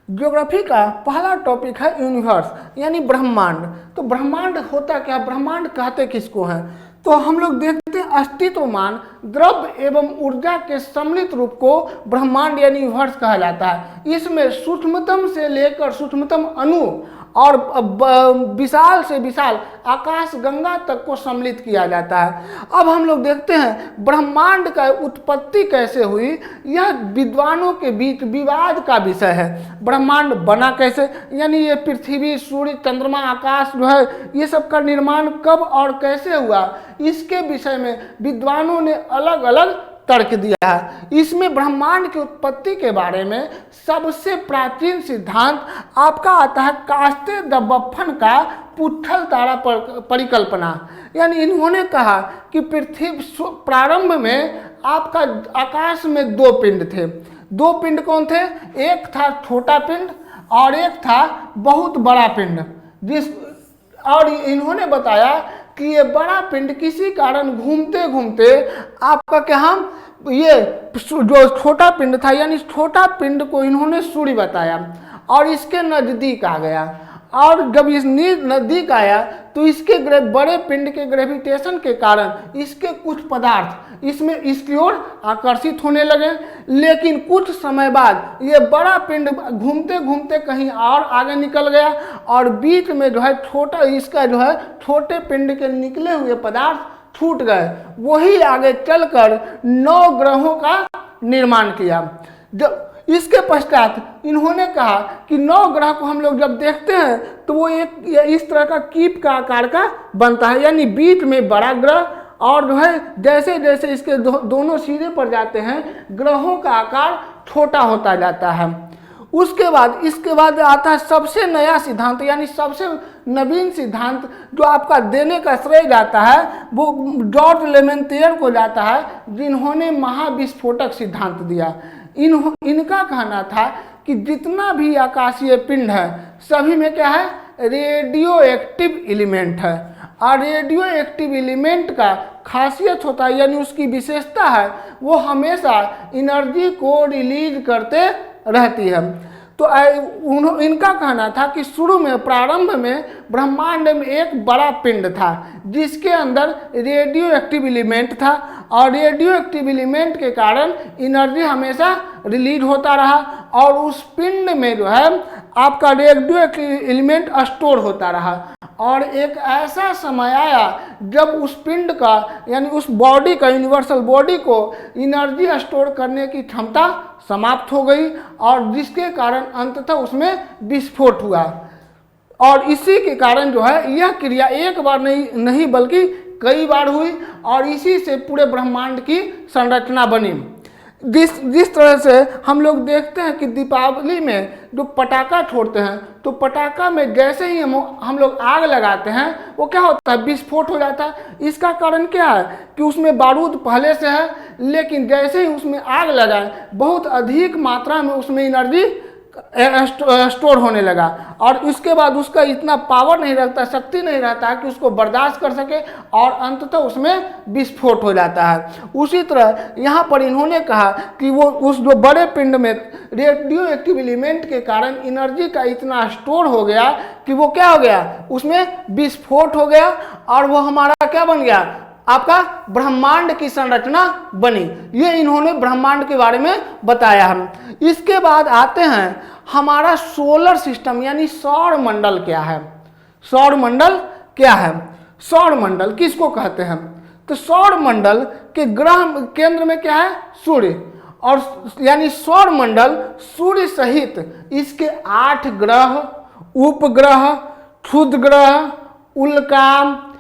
Geography का पहला topic है यूनिवर्स यानी ब्रह्मांड। तो ब्रह्मांड होता क्या, ब्रह्मांड कहते किसको हैं? तो हम लोग देखते हैं अस्तित्वमान द्रव्य एवं ऊर्जा के सम्मिलित रूप को ब्रह्मांड यानी यूनिवर्स कहा जाता है। इसमें सूक्ष्मतम से लेकर सूक्ष्मतम अणु और विशाल से विशाल आकाश गंगा तक को सम्मिलित किया जाता है। अब हम लोग देखते हैं ब्रह्मांड का उत्पत्ति कैसे हुई, यह विद्वानों के बीच विवाद का विषय है। ब्रह्मांड बना कैसे, यानी ये पृथ्वी, सूर्य, चंद्रमा, आकाश जो है ये सब का निर्माण कब और कैसे हुआ, इसके विषय में विद्वानों ने अलग अलग तर्क दिया है। इसमें ब्रह्मांड की उत्पत्ति के बारे में सबसे प्राचीन सिद्धांत आपका आता है कास्ते द बफन का पुट्ठल तारा परिकल्पना। यानी इन्होंने कहा कि पृथ्वी प्रारंभ में आपका आकाश में दो पिंड थे। दो पिंड कौन थे? एक था छोटा पिंड और एक था बहुत बड़ा पिंड। और इन्होंने बताया कि ये बड़ा पिंड किसी कारण घूमते घूमते आपका क्या, हम ये जो छोटा पिंड था यानी छोटा पिंड को इन्होंने सूर्य बताया और इसके नज़दीक आ गया। और जब इस नज़दीक आया तो इसके बड़े पिंड के ग्रेविटेशन के कारण इसके कुछ पदार्थ इसमें इसकी ओर आकर्षित होने लगे। लेकिन कुछ समय बाद ये बड़ा पिंड घूमते घूमते कहीं और आगे निकल गया और बीच में जो है छोटा इसका जो है छोटे पिंड के निकले हुए पदार्थ छूट गए। वही आगे चलकर 9 ग्रहों का निर्माण किया। जब इसके पश्चात इन्होंने कहा कि 9 ग्रह को हम लोग जब देखते हैं तो वो एक इस तरह का कीप का आकार का बनता है, यानी बीच में बड़ा ग्रह और जो है जैसे जैसे इसके दोनों सिरे पर जाते हैं ग्रहों का आकार छोटा होता जाता है। इसके बाद आता है सबसे नया सिद्धांत यानी सबसे नवीन सिद्धांत जो आपका देने का श्रेय जाता है वो जॉर्ज लेमेंटियर को जाता है, जिन्होंने महाविस्फोटक सिद्धांत दिया। इनका कहना था कि जितना भी आकाशीय पिंड है सभी में क्या है, रेडियो एक्टिव एलिमेंट है। और रेडियो एक्टिव एलिमेंट का खासियत होता है यानी उसकी विशेषता है वो हमेशा एनर्जी को रिलीज करते रहती है। तो इनका कहना था कि शुरू में प्रारंभ में ब्रह्मांड में एक बड़ा पिंड था जिसके अंदर रेडियो एक्टिव एलिमेंट था और रेडियो एक्टिव एलिमेंट के कारण एनर्जी हमेशा रिलीज होता रहा और उस पिंड में जो है आपका रेडियो एक्टिव एलिमेंट स्टोर होता रहा। और एक ऐसा समय आया जब उस पिंड का यानी उस बॉडी का, यूनिवर्सल बॉडी को एनर्जी स्टोर करने की क्षमता समाप्त हो गई और जिसके कारण अंततः उसमें विस्फोट हुआ। और इसी के कारण जो है यह क्रिया एक बार नहीं बल्कि कई बार हुई और इसी से पूरे ब्रह्मांड की संरचना बनी। जिस तरह से हम लोग देखते हैं कि दीपावली में जो पटाखा छोड़ते हैं तो पटाखा में जैसे ही हम लोग आग लगाते हैं वो क्या होता है, विस्फोट हो जाता है। इसका कारण क्या है कि उसमें बारूद पहले से है लेकिन जैसे ही उसमें आग लगाए बहुत अधिक मात्रा में उसमें एनर्जी स्टोर होने लगा और उसके बाद उसका इतना पावर नहीं रहता, शक्ति नहीं रहता है कि उसको बर्दाश्त कर सके और अंततः उसमें विस्फोट हो जाता है। उसी तरह यहाँ पर इन्होंने कहा कि वो उस जो बड़े पिंड में रेडियो एक्टिव एलिमेंट के कारण एनर्जी का इतना स्टोर हो गया कि वो क्या हो गया, उसमें विस्फोट हो गया और वो हमारा क्या बन गया, आपका ब्रह्मांड की संरचना बनी। ये इन्होंने ब्रह्मांड के बारे में बताया हम। इसके बाद आते हैं हमारा सोलर सिस्टम यानी सौर मंडल क्या है। सौर मंडल क्या है, सौर मंडल किसको कहते हैं? तो सौर मंडल के ग्रह केंद्र में क्या है, सूर्य। और यानी सौर मंडल सूर्य सहित इसके 8 ग्रह, उपग्रह, क्षुद्र ग्रह, उल्का,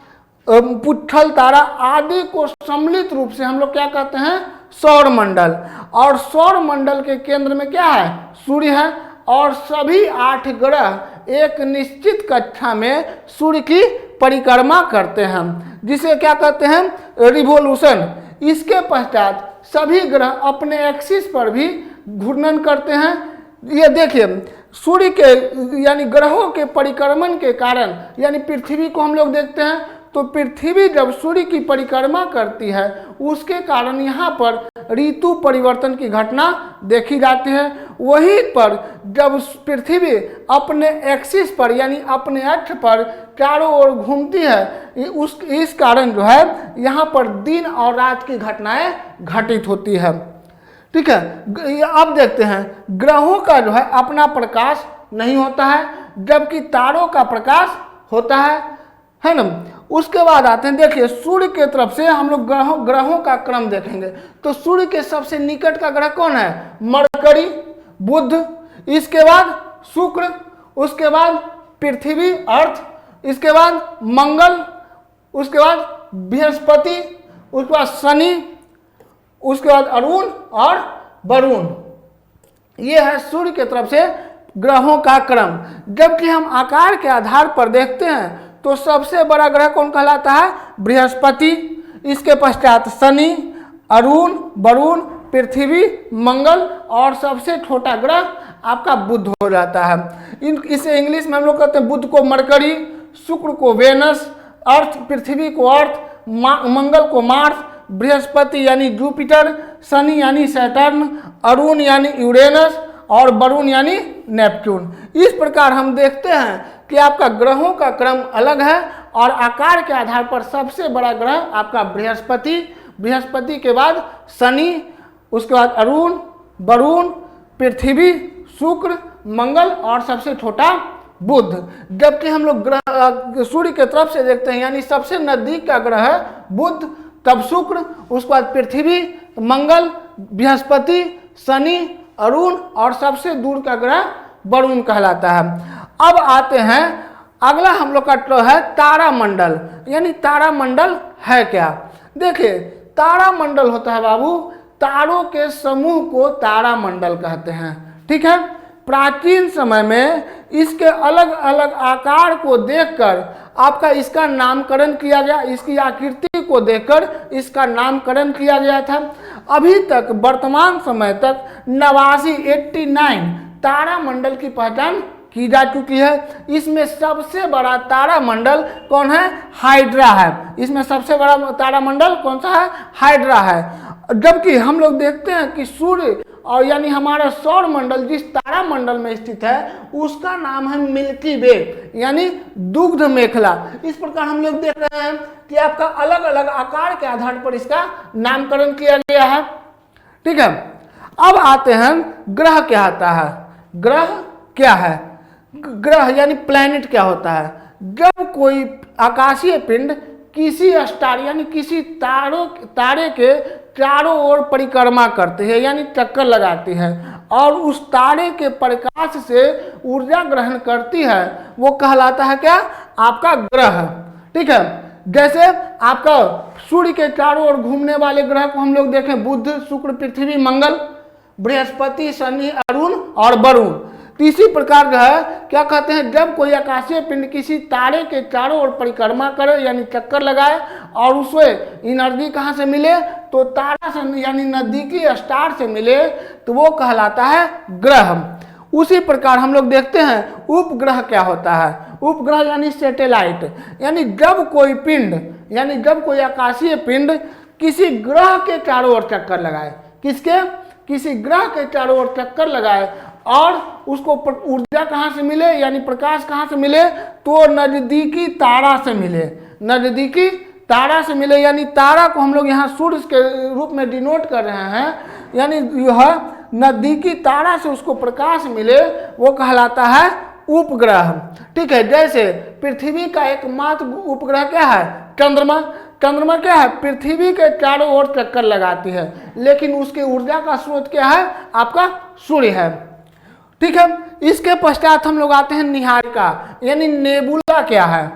पुट्ठल तारा आदि को सम्मिलित रूप से हम लोग क्या कहते हैं, सौर मंडल। और सौर मंडल के केंद्र में क्या है, सूर्य है और सभी 8 ग्रह एक निश्चित कक्षा में सूर्य की परिक्रमा करते हैं जिसे क्या कहते हैं, रिवोल्यूशन। इसके पश्चात सभी ग्रह अपने एक्सिस पर भी घूर्णन करते हैं। ये देखिए सूर्य के यानी ग्रहों के परिक्रमण के कारण यानी पृथ्वी को हम लोग देखते हैं तो पृथ्वी जब सूर्य की परिक्रमा करती है उसके कारण यहाँ पर ऋतु परिवर्तन की घटना देखी जाती है। वहीं पर जब पृथ्वी अपने एक्सिस पर यानी अपने अक्ष पर चारों ओर घूमती है इस कारण जो है यहाँ पर दिन और रात की घटनाएं घटित होती है। ठीक है, अब देखते हैं ग्रहों का जो है अपना प्रकाश नहीं होता है जबकि तारों का प्रकाश होता है ना। उसके बाद आते हैं, देखिए सूर्य के तरफ से हम लोग ग्रहों का क्रम देखेंगे तो सूर्य के सबसे निकट का ग्रह कौन है? मरकरी, बुध, इसके बाद शुक्र, उसके बाद पृथ्वी अर्थ, इसके बाद मंगल, उसके बाद बृहस्पति, उसके बाद शनि, उसके बाद अरुण और वरुण। ये है सूर्य के तरफ से ग्रहों का क्रम। जबकि हम आकार के आधार पर देखते हैं तो सबसे बड़ा ग्रह कौन कहलाता है? बृहस्पति, इसके पश्चात शनि, अरुण, वरुण, पृथ्वी, मंगल और सबसे छोटा ग्रह आपका बुध हो जाता है। इसे इंग्लिश में हम लोग कहते हैं बुध को मरकरी, शुक्र को वेनस, अर्थ पृथ्वी को अर्थ, मंगल को मार्स, बृहस्पति यानी जुपिटर, शनि यानी सैटर्न, अरुण यानी यूरेनस और वरुण यानी नेपच्यून। इस प्रकार हम देखते हैं कि आपका ग्रहों का क्रम अलग है और आकार के आधार पर सबसे बड़ा ग्रह आपका बृहस्पति, बृहस्पति के बाद शनि, उसके बाद अरुण, वरुण, पृथ्वी, शुक्र, मंगल और सबसे छोटा बुध। जबकि हम लोग ग्रह सूर्य के तरफ से देखते हैं यानी सबसे नजदीक का ग्रह है बुध, तब शुक्र, उसके बाद पृथ्वी, मंगल, बृहस्पति, शनि, अरुण और सबसे दूर का ग्रह वरुण कहलाता है। अब आते हैं अगला हम लोग का है तारामंडल, यानी तारामंडल है क्या? देखिए तारामंडल होता है बाबू तारों के समूह को तारामंडल कहते हैं। ठीक है, प्राचीन समय में इसके अलग अलग आकार को देखकर आपका इसका नामकरण किया गया, इसकी आकृति को देखकर इसका नामकरण किया गया था। अभी तक वर्तमान समय तक 89 तारामंडल की पहचान की जा चुकी है। इसमें सबसे बड़ा तारामंडल कौन है? हाइड्रा है। इसमें सबसे बड़ा तारामंडल कौन सा है? हाइड्रा है। जबकि हम लोग देखते हैं कि सूर्य और यानी हमारा सौर मंडल जिस तारामंडल में स्थित है उसका नाम है मिल्की वे यानी दुग्ध मेखला। इस प्रकार हम लोग देख रहे हैं कि आपका अलग अलग आकार के आधार पर इसका नामकरण किया गया है। ठीक है, अब आते हैं ग्रह क्या आता है? ग्रह क्या है? ग्रह यानी प्लैनेट क्या होता है? जब कोई आकाशीय पिंड किसी स्टार यानी किसी तारे के चारों ओर परिक्रमा करते हैं यानी चक्कर लगाती है और उस तारे के प्रकाश से ऊर्जा ग्रहण करती है वो कहलाता है क्या? आपका ग्रह। ठीक है, जैसे आपका सूर्य के चारों ओर घूमने वाले ग्रह को हम लोग देखें बुध, शुक्र, पृथ्वी, मंगल, बृहस्पति, शनि, अरुण और वरुण। इसी प्रकार जो है क्या कहते हैं जब कोई आकाशीय पिंड किसी तारे के चारों ओर परिक्रमा करे यानी चक्कर लगाए और उसे एनर्जी कहाँ से मिले तो तारा से यानी नजदीकी स्टार से मिले तो वो कहलाता है ग्रह। उसी प्रकार हम लोग देखते हैं उपग्रह क्या होता है? उपग्रह यानी सैटेलाइट, यानी जब कोई पिंड यानी जब कोई आकाशीय पिंड किसी ग्रह के चारों ओर चक्कर लगाए, किसके? किसी ग्रह के चारों ओर चक्कर लगाए और उसको ऊर्जा कहाँ से मिले यानी प्रकाश कहाँ से मिले तो नजदीकी तारा से मिले, नजदीकी तारा से मिले। यानी तारा को हम लोग यहाँ सूर्य के रूप में डिनोट कर रहे हैं यानी यह नजदीकी तारा से उसको प्रकाश मिले वो कहलाता है उपग्रह। ठीक है, जैसे पृथ्वी का एकमात्र उपग्रह क्या है? चंद्रमा। चंद्रमा क्या है? पृथ्वी के चारों ओर चक्कर लगाती है लेकिन उसके ऊर्जा का स्रोत क्या है? आपका सूर्य है। ठीक है, इसके पश्चात हम लोग आते हैं निहारिका यानी नेबुला क्या है?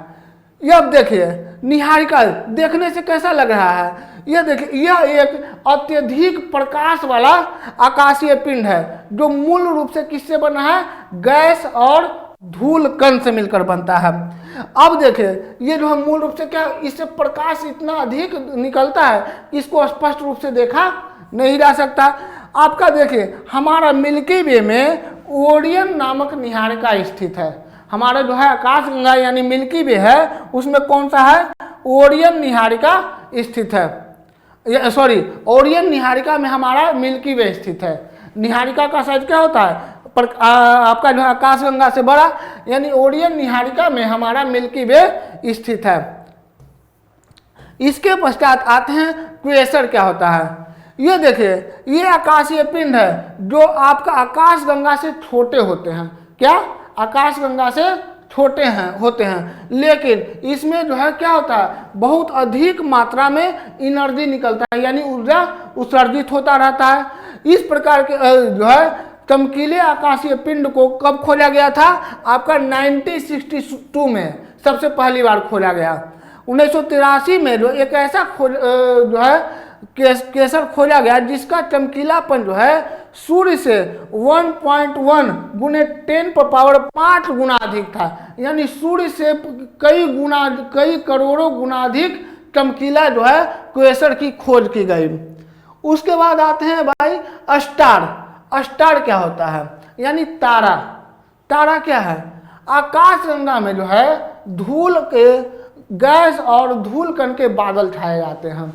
यह देखिए निहारिका देखने से कैसा लग रहा है? यह देखिए यह एक अत्यधिक प्रकाश वाला आकाशीय पिंड है जो मूल रूप से किससे बना है? गैस और धूल कण से मिलकर बनता है। अब देखिए ये जो है मूल रूप से क्या इससे प्रकाश इतना अधिक निकलता है कि इसको स्पष्ट रूप से देखा नहीं जा सकता। आपका देखिए हमारा मिल्की वे में ओरियन नामक निहारिका स्थित है। हमारा जो है आकाशगंगा यानी मिल्की वे है उसमें कौन सा है? ओरियन निहारिका स्थित है। सॉरी, ओरियन निहारिका में हमारा मिल्की वे स्थित है। निहारिका का साइज क्या होता है? पर आपका जो है आकाशगंगा से बड़ा, यानी ओरियन निहारिका में हमारा मिल्की वे स्थित है। इसके पश्चात आते हैं क्वेसर क्या होता है। ये देखिए, ये आकाशीय पिंड है जो आपका आकाशगंगा से छोटे होते हैं। क्या? आकाशगंगा से छोटे होते हैं, लेकिन इसमें जो है क्या होता है, बहुत अधिक मात्रा में एनर्जी निकलता है, यानी ऊर्जा उत्सर्जित होता रहता है। इस प्रकार के जो है चमकीले आकाशीय पिंड को कब खोजा गया था? आपका 1962 में सबसे पहली बार खोजा गया। 1983 में जो एक ऐसा जो है क्वेसर खोजा गया जिसका चमकीलापन जो है सूर्य से 1.1 गुने 10⁵ गुना अधिक था, यानी सूर्य से कई करोड़ों गुना अधिक चमकीला जो है क्वेसर की खोज की गई। उसके बाद आते हैं भाई स्टार। स्टार क्या होता है? यानी तारा। तारा क्या है? आकाशगंगा में जो है धूल के गैस और धूल कण के बादल छाए जाते हैं।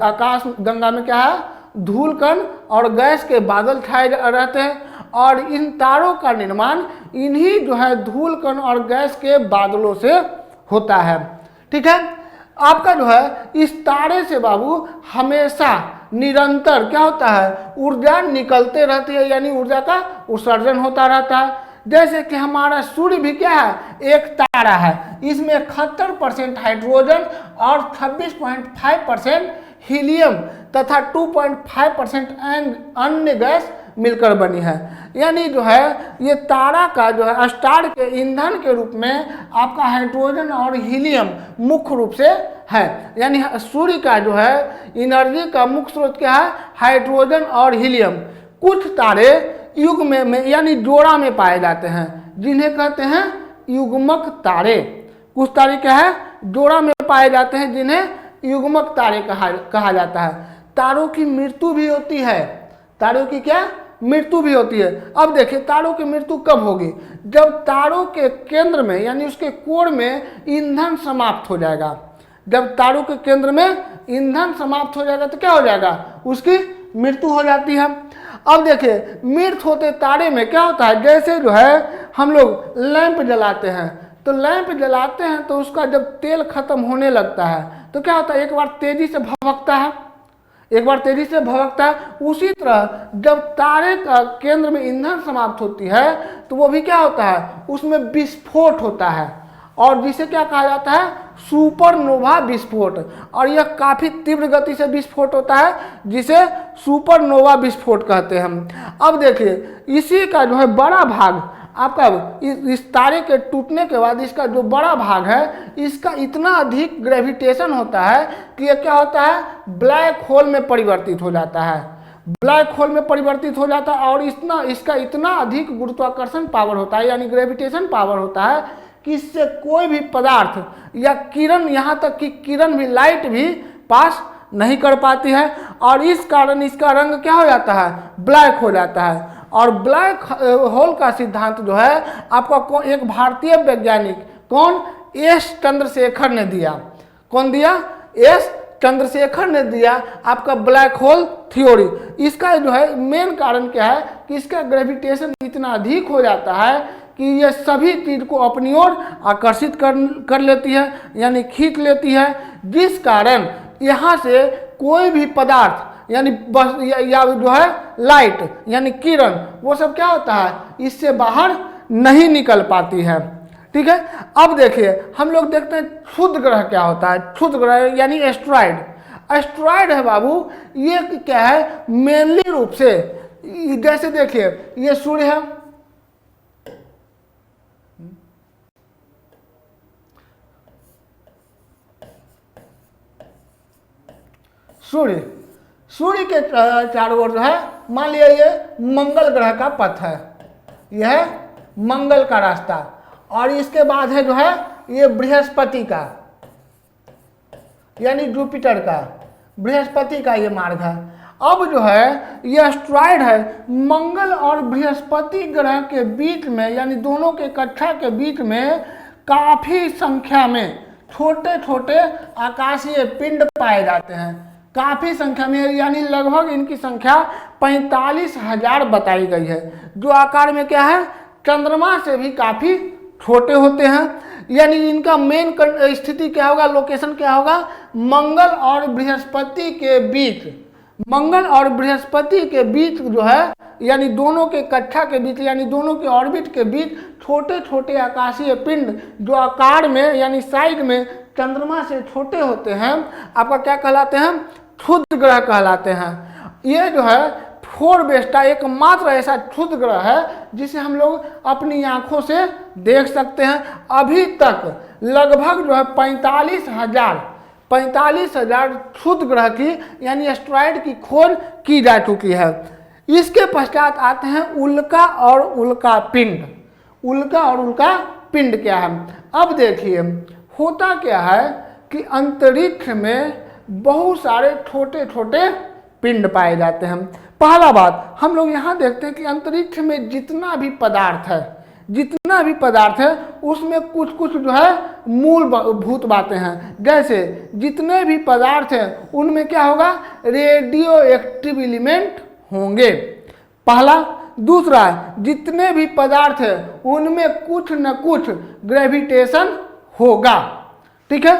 आकाश गंगा में क्या है? धूल कण और गैस के बादल छाए रहते हैं, और इन तारों का निर्माण इन्हीं जो है धूल कण और गैस के बादलों से होता है। ठीक है, आपका जो है इस तारे से बाबू हमेशा निरंतर क्या होता है? ऊर्जा निकलते रहती है, यानी ऊर्जा का उत्सर्जन होता रहता है। जैसे कि हमारा सूर्य भी क्या है? एक तारा है। इसमें 71% हाइड्रोजन और 26.5% हीलियम तथा 2.5% अन्य गैस मिलकर बनी है। यानी जो है ये तारा का जो है स्टार के ईंधन के रूप में आपका हाइड्रोजन और हीलियम मुख्य रूप से है। यानी सूर्य का जो है एनर्जी का मुख्य स्रोत क्या है? हाइड्रोजन और हीलियम। कुछ तारे युग में यानी जोड़ा में पाए जाते हैं, जिन्हें कहते हैं युग्मक तारे। कुछ तारे क्या है? जोड़ा में पाए जाते हैं, जिन्हें युग्मक तारे कहा जाता है। तारों की मृत्यु भी होती है। तारों की क्या? मृत्यु भी होती है। अब देखिए तारों की मृत्यु कब होगी? जब तारों के केंद्र में यानी उसके कोर में ईंधन समाप्त हो जाएगा। जब तारों के केंद्र में ईंधन समाप्त हो जाएगा तो क्या हो जाएगा? उसकी मृत्यु हो जाती है। अब देखिए मृत होते तारे में क्या होता है? जैसे जो है हम लोग लैंप जलाते हैं, तो लैंप जलाते हैं तो उसका जब तेल खत्म होने लगता है तो क्या होता है? एक बार तेजी से भभकता है, एक बार तेजी से भभकता है। उसी तरह जब तारे का केंद्र में ईंधन समाप्त होती है तो वो भी क्या होता है? उसमें विस्फोट होता है, और जिसे क्या कहा जाता है? सुपरनोवा विस्फोट। और यह काफी तीव्र गति से विस्फोट होता है, जिसे सुपरनोवा विस्फोट कहते हैं हम। अब देखिए इसी का जो है बड़ा भाग आपका इस तारे के टूटने के बाद इसका जो बड़ा भाग है इसका इतना अधिक ग्रेविटेशन होता है कि यह क्या होता है? ब्लैक होल में परिवर्तित हो जाता है। ब्लैक होल में परिवर्तित हो जाता है, और इसका इतना अधिक गुरुत्वाकर्षण पावर होता है, यानी ग्रेविटेशन पावर होता है, कि इससे कोई भी पदार्थ या किरण, यहाँ तक कि किरण भी, लाइट भी पास नहीं कर पाती है, और इस कारण इसका रंग क्या हो जाता है? ब्लैक हो जाता है। और ब्लैक होल का सिद्धांत जो है आपका एक भारतीय वैज्ञानिक कौन? एस चंद्रशेखर ने दिया। कौन दिया? एस चंद्रशेखर ने दिया आपका ब्लैक होल थ्योरी। इसका जो है मेन कारण क्या है? कि इसका ग्रेविटेशन इतना अधिक हो जाता है कि यह सभी चीज को अपनी ओर आकर्षित कर लेती है, यानी खींच लेती है, जिस कारण यहाँ से कोई भी पदार्थ यानी बस या जो है लाइट यानी किरण, वो सब क्या होता है? इससे बाहर नहीं निकल पाती है। ठीक है, अब देखिए हम लोग देखते हैं क्षुद्र ग्रह क्या होता है। क्षुद्र ग्रह यानी एस्ट्रॉइड। एस्ट्रॉइड है बाबू, ये क्या है? मेनली रूप से जैसे देखिए ये सूर्य है, सूर्य के चारों ओर जो है मान लिया ये मंगल ग्रह का पथ है, यह मंगल का रास्ता, और इसके बाद है जो है ये बृहस्पति का यानी जुपिटर का, बृहस्पति का ये मार्ग है। अब जो है ये एस्ट्रॉइड है मंगल और बृहस्पति ग्रह के बीच में, यानी दोनों के कक्षा के बीच में काफी संख्या में छोटे छोटे आकाशीय पिंड पाए जाते हैं, काफी संख्या में, यानी लगभग इनकी संख्या 45,000 बताई गई है, जो आकार में क्या है, चंद्रमा से भी काफी छोटे होते हैं। यानी इनका मेन स्थिति क्या होगा, लोकेशन क्या होगा, मंगल और बृहस्पति के बीच, मंगल और बृहस्पति के बीच जो है, यानी दोनों के कक्षा के बीच, यानी दोनों के ऑर्बिट के बीच छोटे छोटे आकाशीय पिंड जो आकार में यानी साइड में चंद्रमा से छोटे होते हैं, आपका क्या कहलाते हैं, क्षुद्र ग्रह कहलाते हैं। ये जो है फोरबेस्टा एकमात्र ऐसा क्षुद्र ग्रह है जिसे हम लोग अपनी आंखों से देख सकते हैं। अभी तक लगभग जो है 45,000 क्षुद्र ग्रह की यानी एस्ट्रॉयड की खोज की जा चुकी है। इसके पश्चात आते हैं उल्का और उल्का पिंड। उल्का और उल्का पिंड क्या है, अब देखिए होता क्या है कि अंतरिक्ष में बहुत सारे छोटे छोटे पिंड पाए जाते हैं। पहला बात हम लोग यहाँ देखते हैं कि अंतरिक्ष में जितना भी पदार्थ है उसमें कुछ कुछ जो है मूलभूत बातें हैं। जैसे जितने भी पदार्थ हैं उनमें क्या होगा, रेडियो एक्टिव एलिमेंट होंगे, पहला। दूसरा, जितने भी पदार्थ हैं उनमें कुछ न कुछ ग्रेविटेशन होगा, ठीक है,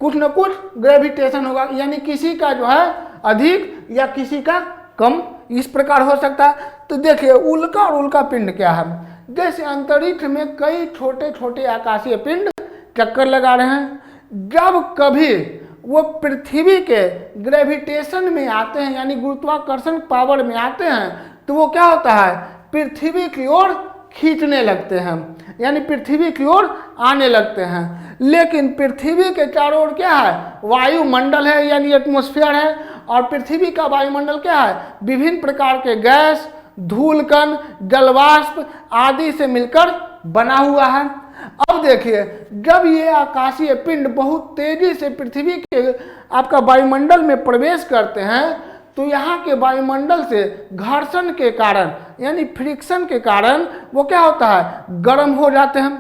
कुछ न कुछ ग्रेविटेशन होगा, यानी किसी का जो है अधिक या किसी का कम, इस प्रकार हो सकता है। तो देखिए उल्का और उल्का पिंड क्या है, जैसे अंतरिक्ष में कई छोटे छोटे आकाशीय पिंड चक्कर लगा रहे हैं, जब कभी वो पृथ्वी के ग्रेविटेशन में आते हैं यानी गुरुत्वाकर्षण पावर में आते हैं, तो वो क्या होता है, पृथ्वी की ओर खींचने लगते हैं, यानी पृथ्वी की ओर आने लगते हैं। लेकिन पृथ्वी के चारों ओर क्या है, वायुमंडल है यानी एटमॉस्फेयर है, और पृथ्वी का वायुमंडल क्या है, विभिन्न प्रकार के गैस, धूलकण, जलवाष्प आदि से मिलकर बना हुआ है। अब देखिए जब ये आकाशीय पिंड बहुत तेजी से पृथ्वी के आपका वायुमंडल में प्रवेश करते हैं, तो यहाँ के वायुमंडल से घर्षण के कारण यानी फ्रिक्शन के कारण वो क्या होता है, गर्म हो जाते हैं,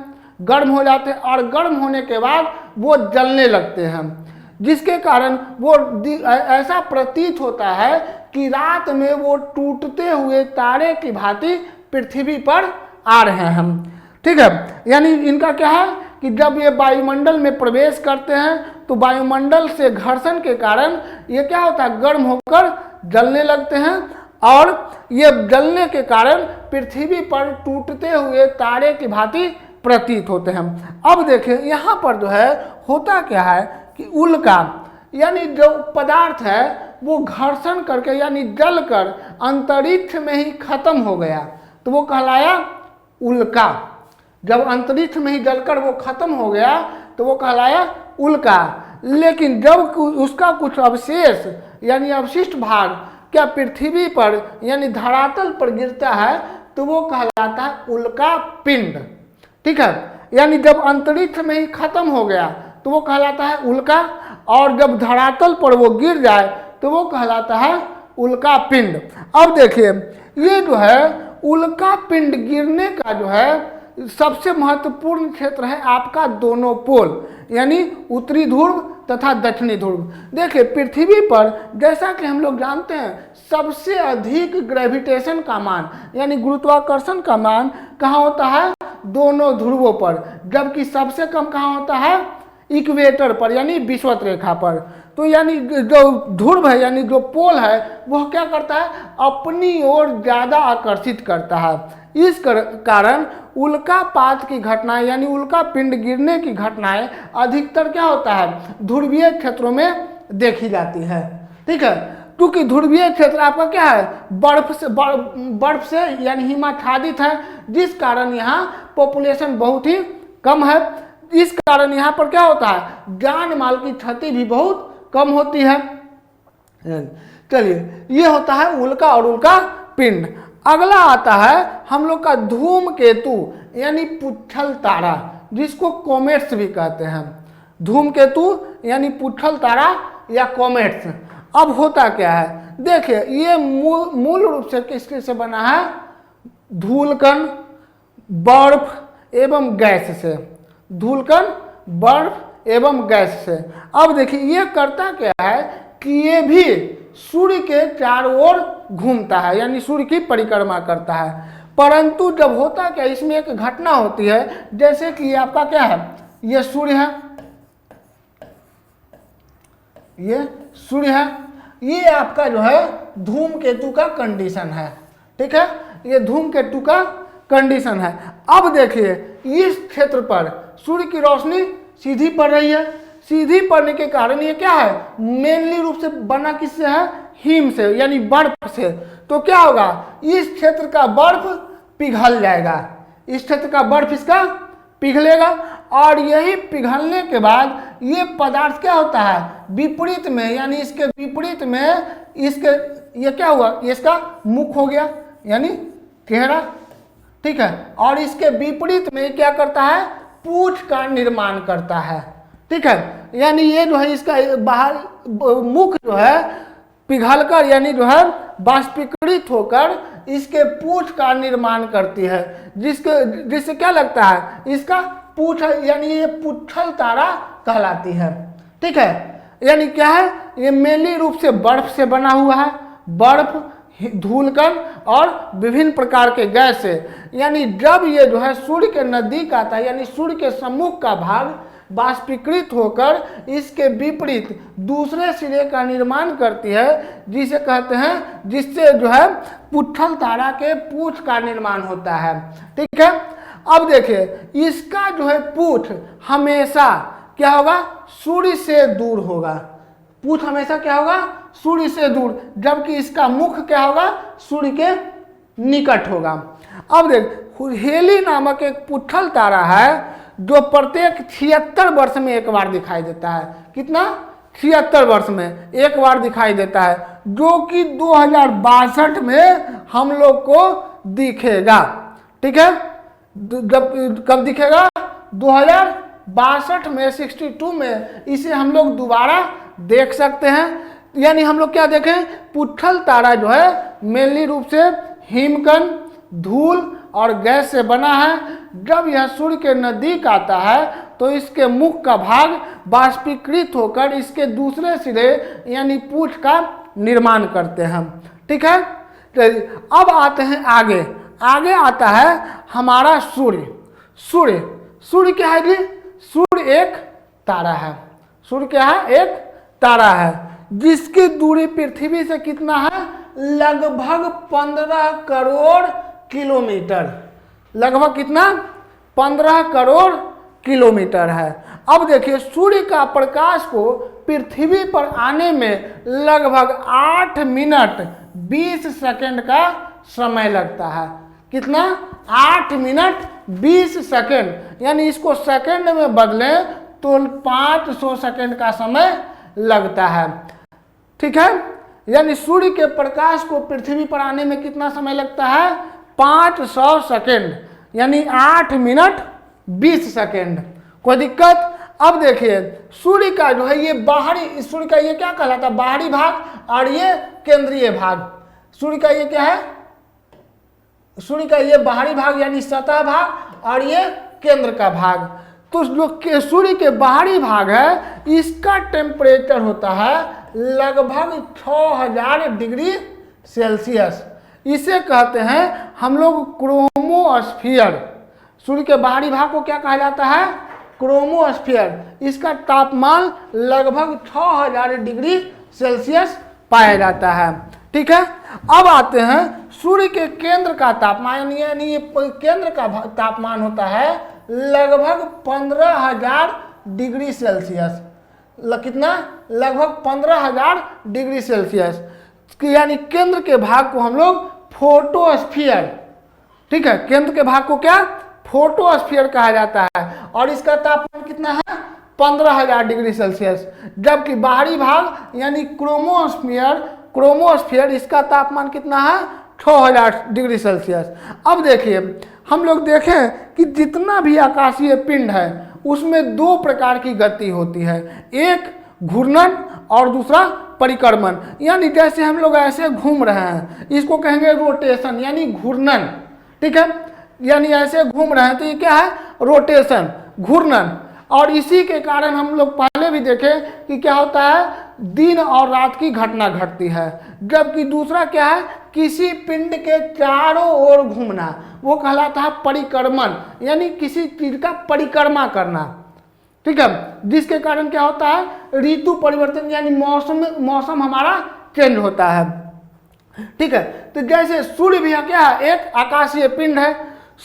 और गर्म होने के बाद वो जलने लगते हैं, जिसके कारण वो ऐसा प्रतीत होता है कि रात में वो टूटते हुए तारे की भांति पृथ्वी पर आ रहे हैं हम, ठीक है। यानी इनका क्या है कि जब ये वायुमंडल में प्रवेश करते हैं तो वायुमंडल से घर्षण के कारण ये क्या होता है, गर्म होकर जलने लगते हैं, और ये जलने के कारण पृथ्वी पर टूटते हुए तारे की भांति प्रतीत होते हैं। अब देखिए यहाँ पर जो है होता क्या है कि उल्का यानी जो पदार्थ है वो घर्षण करके यानी जलकर अंतरिक्ष में ही खत्म हो गया, तो वो कहलाया उल्का। जब अंतरिक्ष में ही जलकर वो खत्म हो गया तो वो कहलाया उल्का। लेकिन जब उसका कुछ अवशेष यानी अवशिष्ट भाग क्या पृथ्वी पर यानी धरातल पर गिरता है तो वो कहलाता है उल्का पिंड, ठीक है। यानी जब अंतरिक्ष में ही खत्म हो गया तो वो कहलाता है उल्का, और जब धरातल पर वो गिर जाए तो वो कहलाता है उल्का पिंड। अब देखिए ये जो है उल्का पिंड गिरने का जो है सबसे महत्वपूर्ण क्षेत्र है आपका दोनों पोल यानी उत्तरी ध्रुव तथा दक्षिणी ध्रुव। देखिए पृथ्वी पर जैसा कि हम लोग जानते हैं सबसे अधिक ग्रेविटेशन का मान यानी गुरुत्वाकर्षण का मान कहाँ होता है, दोनों ध्रुवों पर, जबकि सबसे कम कहाँ होता है, इक्वेटर पर यानी विषुवत रेखा पर। तो यानी जो ध्रुव है यानी जो पोल है वह क्या करता है, अपनी ओर ज़्यादा आकर्षित करता है। इस कारण उल्कापात की घटनाएं यानी उल्का पिंड गिरने की घटनाएं अधिकतर क्या होता है, ध्रुवीय क्षेत्रों में देखी जाती है, ठीक है। क्योंकि ध्रुवीय क्षेत्र आपका क्या है, बर्फ से यानी हिमाच्छादित है, जिस कारण यहाँ पॉपुलेशन बहुत ही कम है। इस कारण यहाँ पर क्या होता है, जान माल की क्षति भी बहुत कम होती है। चलिए ये होता है उल्का और उल्का पिंड। अगला आता है हम लोग का धूमकेतु यानी पुच्छल तारा, जिसको कॉमेट्स भी कहते हैं। धूमकेतु यानी पुच्छल तारा या कॉमेट्स। अब होता क्या है, देखिए ये मूल रूप से किसके से बना है, धूलकण, बर्फ एवं गैस से। धूलकण, बर्फ एवं गैस से। अब देखिए ये करता क्या है कि ये भी सूर्य के चारों ओर घूमता है, यानी सूर्य की परिक्रमा करता है। परंतु जब होता क्या, इसमें एक घटना होती है, जैसे कि आपका क्या है, ये सूर्य है, ये सूर्य है, ये आपका जो है धूमकेतु का कंडीशन है। ठीक है, ये धूमकेतु का कंडीशन है। अब देखिए इस क्षेत्र पर सूर्य की रोशनी सीधी पड़ रही है, सीधी पड़ने के कारण ये क्या है, मेनली रूप से बना किससे है, हिम से, यानी बर्फ से। तो क्या होगा, इस क्षेत्र का बर्फ पिघल जाएगा, इस क्षेत्र का बर्फ इसका पिघलेगा, और यही पिघलने के बाद ये पदार्थ क्या होता है, विपरीत में, यानी इसके विपरीत में इसके ये क्या हुआ, इसका मुख हो गया यानी चेहरा। ठीक है, और इसके विपरीत में क्या करता है, पूंछ का निर्माण करता है। ठीक है, यानी ये जो है इसका बाहर मुख जो है पिघलकर, यानी जो है बाष्पीकृत होकर इसके पूंछ का निर्माण करती है, जिससे क्या लगता है, इसका पूंछ, यानी ये पुच्छल तारा कहलाती है। ठीक है, यानी क्या है, ये मेनली रूप से बर्फ से बना हुआ है, बर्फ, धूलकण और विभिन्न प्रकार के गैस से। यानी जब ये जो है सूर्य के नजदीक आता है, यानी सूर्य के सम्मुख का भाग बाष्पीकृत होकर इसके विपरीत दूसरे सिरे का निर्माण करती है, जिसे कहते हैं, जिससे जो है पुच्छल तारा के पूंछ का निर्माण होता है। ठीक है, अब देखिए इसका जो है पूंछ हमेशा क्या होगा, सूर्य से दूर होगा, पूंछ हमेशा क्या होगा, सूर्य से दूर, जबकि इसका मुख क्या होगा, सूर्य के निकट होगा। अब देख, हेली नामक एक पुच्छल तारा है जो प्रत्येक 76 वर्ष में एक बार दिखाई देता है। कितना, 76 वर्ष में एक बार दिखाई देता है, जो कि 2062 में हम लोग को दिखेगा। ठीक है, जब कब दिखेगा, 2062 में, 62 में इसे हम लोग दोबारा देख सकते हैं। यानी हम लोग क्या देखें, पुच्छल तारा जो है मेनली रूप से हिमकण, धूल और गैस से बना है। जब यह सूर्य के नजदीक आता है तो इसके मुख का भाग बाष्पीकृत होकर इसके दूसरे सिरे यानी पूंछ का निर्माण करते हैं। ठीक है, तो अब आते हैं आगे, आगे आता है हमारा सूर्य। सूर्य, सूर्य क्या है जी, सूर्य एक तारा है, सूर्य क्या है, एक तारा है, जिसकी दूरी पृथ्वी से कितना है, लगभग 15 करोड़ किलोमीटर, लगभग कितना, 15 करोड़ किलोमीटर है। अब देखिए सूर्य का प्रकाश को पृथ्वी पर आने में लगभग 8 मिनट 20 सेकंड का समय लगता है। कितना, 8 मिनट 20 सेकंड, यानी इसको सेकंड में बदलें तो 500 सेकंड का समय लगता है। ठीक है, यानी सूर्य के प्रकाश को पृथ्वी पर आने में कितना समय लगता है, 500 सेकंड, यानी 8 मिनट 20 सेकंड। कोई दिक्कत। अब देखिए सूर्य का जो है ये बाहरी, सूर्य का ये क्या कहलाता है, बाहरी भाग, और ये केंद्रीय भाग। सूर्य का ये क्या है, सूर्य का ये बाहरी भाग यानी सतह भाग, और ये केंद्र का भाग। तो जो सूर्य के बाहरी भाग है इसका टेम्परेचर होता है लगभग 6000 डिग्री सेल्सियस। इसे कहते हैं हम लोग क्रोमोस्फीयर। सूर्य के बाहरी भाग को क्या कहा जाता है, क्रोमोस्फीयर। इसका तापमान लगभग 6000 डिग्री सेल्सियस पाया जाता है। ठीक है, अब आते हैं सूर्य के केंद्र का तापमान, यानी ये केंद्र का तापमान होता है लगभग 15000 डिग्री सेल्सियस। कितना, लगभग 15000 डिग्री सेल्सियस, यानी केंद्र के भाग को हम लोग फोटोस्फीयर, ठीक है, केंद्र के भाग को क्या, फोटोस्फीयर कहा जाता है। और इसका तापमान कितना है, 15000 डिग्री सेल्सियस। जबकि बाहरी भाग यानी क्रोमोस्फीयर इसका तापमान कितना है, 6000 डिग्री सेल्सियस। अब देखिए हम लोग देखें कि जितना भी आकाशीय पिंड है उसमें 2 प्रकार की गति होती है, एक घूर्णन और दूसरा परिक्रमण। यानी जैसे हम लोग ऐसे घूम रहे हैं इसको कहेंगे रोटेशन यानी घूर्णन। ठीक है, यानी ऐसे घूम रहे हैं तो ये क्या है, रोटेशन, घूर्णन। और इसी के कारण हम लोग पहले भी देखे कि क्या होता है, दिन और रात की घटना घटती है। जबकि दूसरा क्या है, किसी पिंड के चारों ओर घूमना, वो कहलाता है परिक्रमण, यानी किसी चीज का परिक्रमा करना। ठीक है, जिसके कारण क्या होता है, ऋतु परिवर्तन यानी मौसम हमारा चेंज होता है। ठीक है, तो जैसे सूर्य भी क्या है, एक आकाशीय पिंड है।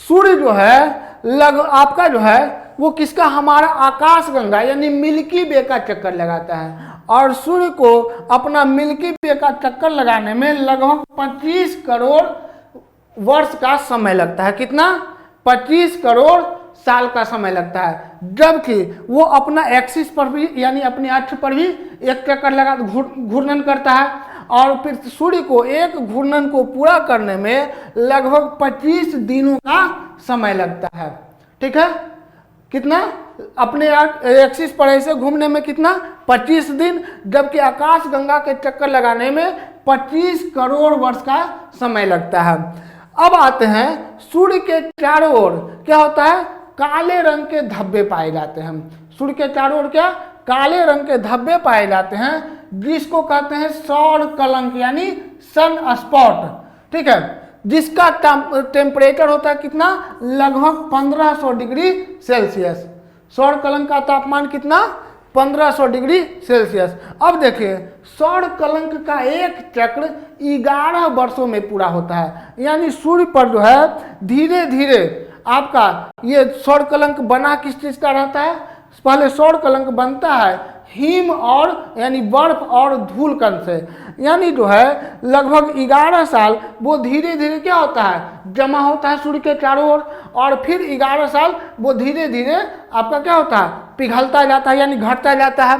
सूर्य जो है आपका जो है वो किसका, हमारा आकाश गंगा यानी मिल्की वे का चक्कर लगाता है। और सूर्य को अपना मिल्की वे का चक्कर लगाने में लगभग 25 करोड़ वर्ष का समय लगता है। कितना, 25 करोड़ साल का समय लगता है। जबकि वो अपना एक्सिस पर भी यानी अपने अक्ष पर भी एक चक्कर लगा घूर्णन करता है। और फिर सूर्य को एक घूर्णन को पूरा करने में लगभग 25 दिनों का समय लगता है। ठीक है, कितना, अपने एक्सिस पर ऐसे घूमने में कितना, 25 दिन, जबकि आकाश गंगा के चक्कर लगाने में 25 करोड़ वर्ष का समय लगता है। अब आते हैं सूर्य के चारों ओर क्या होता है, काले रंग के धब्बे पाए जाते हैं। सूर्य के चारों ओर क्या, काले रंग के धब्बे पाए जाते हैं, जिसको कहते हैं सौर कलंक यानी सन स्पॉट। ठीक है, जिसका टेम्परेचर होता है कितना, लगभग 1500 डिग्री सेल्सियस। सौर कलंक का तापमान कितना, 1500 डिग्री सेल्सियस। अब देखिए, सौर कलंक का एक चक्र 11 वर्षों में पूरा होता है। यानी सूर्य पर जो है धीरे धीरे आपका ये सौर कलंक बना किस चीज का रहता है, पहले सौर कलंक बनता है हिम और यानी बर्फ और धूल कण से। यानी जो है लगभग 11 साल वो धीरे धीरे क्या होता है, जमा होता है सूर्य के चारों ओर, और फिर 11 साल वो धीरे धीरे आपका क्या होता है, पिघलता जाता है यानी घटता जाता है।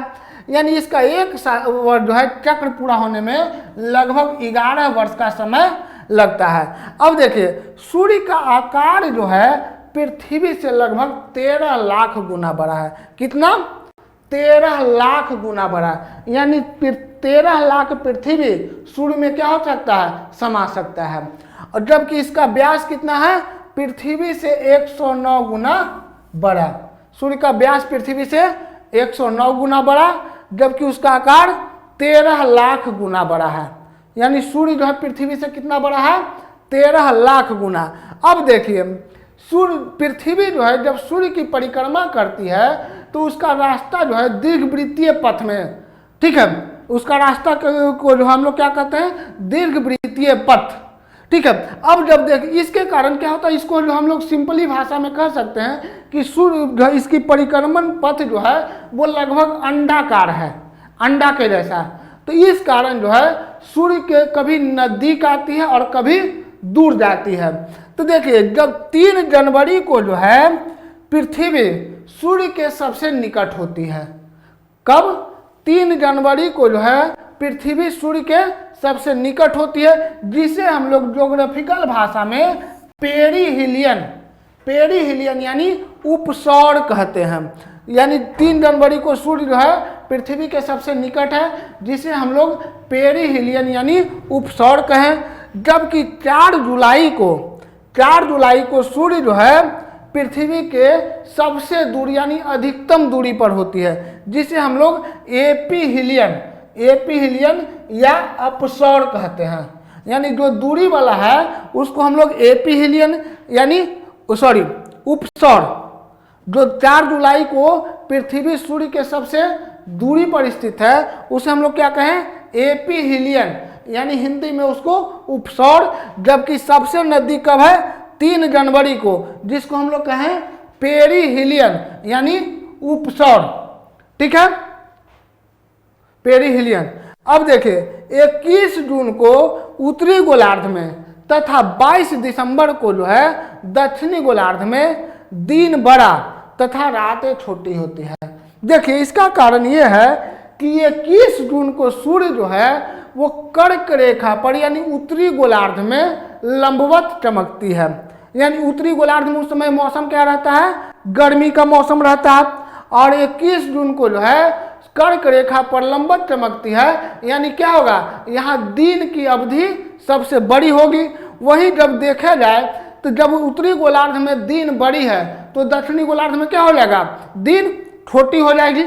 यानी इसका एक जो है चक्र पूरा होने में लगभग 11 वर्ष का समय लगता है। अब देखिए, सूर्य का आकार जो है पृथ्वी से लगभग 13 लाख गुना बड़ा है। कितना, 13 लाख गुना बड़ा। यानी 13 लाख पृथ्वी सूर्य में क्या हो सकता है, समा सकता है। और जबकि इसका व्यास कितना है, पृथ्वी से 109 गुना बड़ा। सूर्य का व्यास पृथ्वी से 109 गुना बड़ा, जबकि उसका आकार 13 लाख गुना बड़ा है। यानी सूर्य जो है पृथ्वी से कितना बड़ा है, 13 लाख गुना। अब देखिए, सूर्य पृथ्वी जो है जब सूर्य की परिक्रमा करती है तो उसका रास्ता जो है दीर्घवृत्तीय पथ में, ठीक है, उसका रास्ता को जो हम लोग क्या कहते हैं, दीर्घवृत्तीय पथ। ठीक है, अब जब देख इसके कारण क्या होता है, इसको जो हम लोग सिंपली भाषा में कह सकते हैं कि सूर्य इसकी परिक्रमण पथ जो है वो लगभग अंडाकार है, अंडा के जैसा। तो इस कारण जो है सूर्य के कभी नजदीक आती है और कभी दूर जाती है। तो देखिए, जब 3 जनवरी को जो है पृथ्वी सूर्य के सबसे निकट होती है। कब, 3 जनवरी को जो है पृथ्वी सूर्य के सबसे निकट होती है, जिसे हम लोग ज्योग्राफिकल भाषा में पेरीहिलियन यानी उपसौर कहते हैं। यानी 3 जनवरी को सूर्य जो है पृथ्वी के सबसे निकट है, जिसे हम लोग पेरीहिलियन यानी उपसौर कहें। जबकि 4 जुलाई को सूर्य जो है पृथ्वी के सबसे दूर यानी अधिकतम दूरी पर होती है, जिसे हम लोग एपीहिलियन या अपसौर कहते हैं। यानी जो दूरी वाला है उसको हम लोग एपीहिलियन यानी उपसौर। जो 4 जुलाई को पृथ्वी सूर्य के सबसे दूरी पर स्थित है उसे हम लोग क्या कहें, एपीहिलियन, यानी हिंदी में उसको उपसौर। जबकि सबसे नजदीक कब है, 3 जनवरी को, जिसको हम लोग कहें पेरीहिलियन यानी उपसौर। ठीक है, पेरीहिलियन। अब देखिए, 21 जून को उत्तरी गोलार्ध में तथा 22 दिसंबर को जो है दक्षिणी गोलार्ध में दिन बड़ा तथा रातें छोटी होती है। देखिए, इसका कारण ये है कि 21 जून को सूर्य जो है वो कर्क रेखा पर यानी उत्तरी गोलार्ध में लंबवत चमकती है। यानी उत्तरी गोलार्ध में उस समय मौसम क्या रहता है, गर्मी का मौसम रहता है। और 21 जून को जो है कर्क रेखा पर लंबवत चमकती है। यानी क्या होगा, यहाँ दिन की अवधि सबसे बड़ी होगी। वही जब देखा जाए तो जब उत्तरी गोलार्ध में दिन बड़ी है तो दक्षिणी गोलार्ध में क्या हो जाएगा, दिन छोटी हो जाएगी।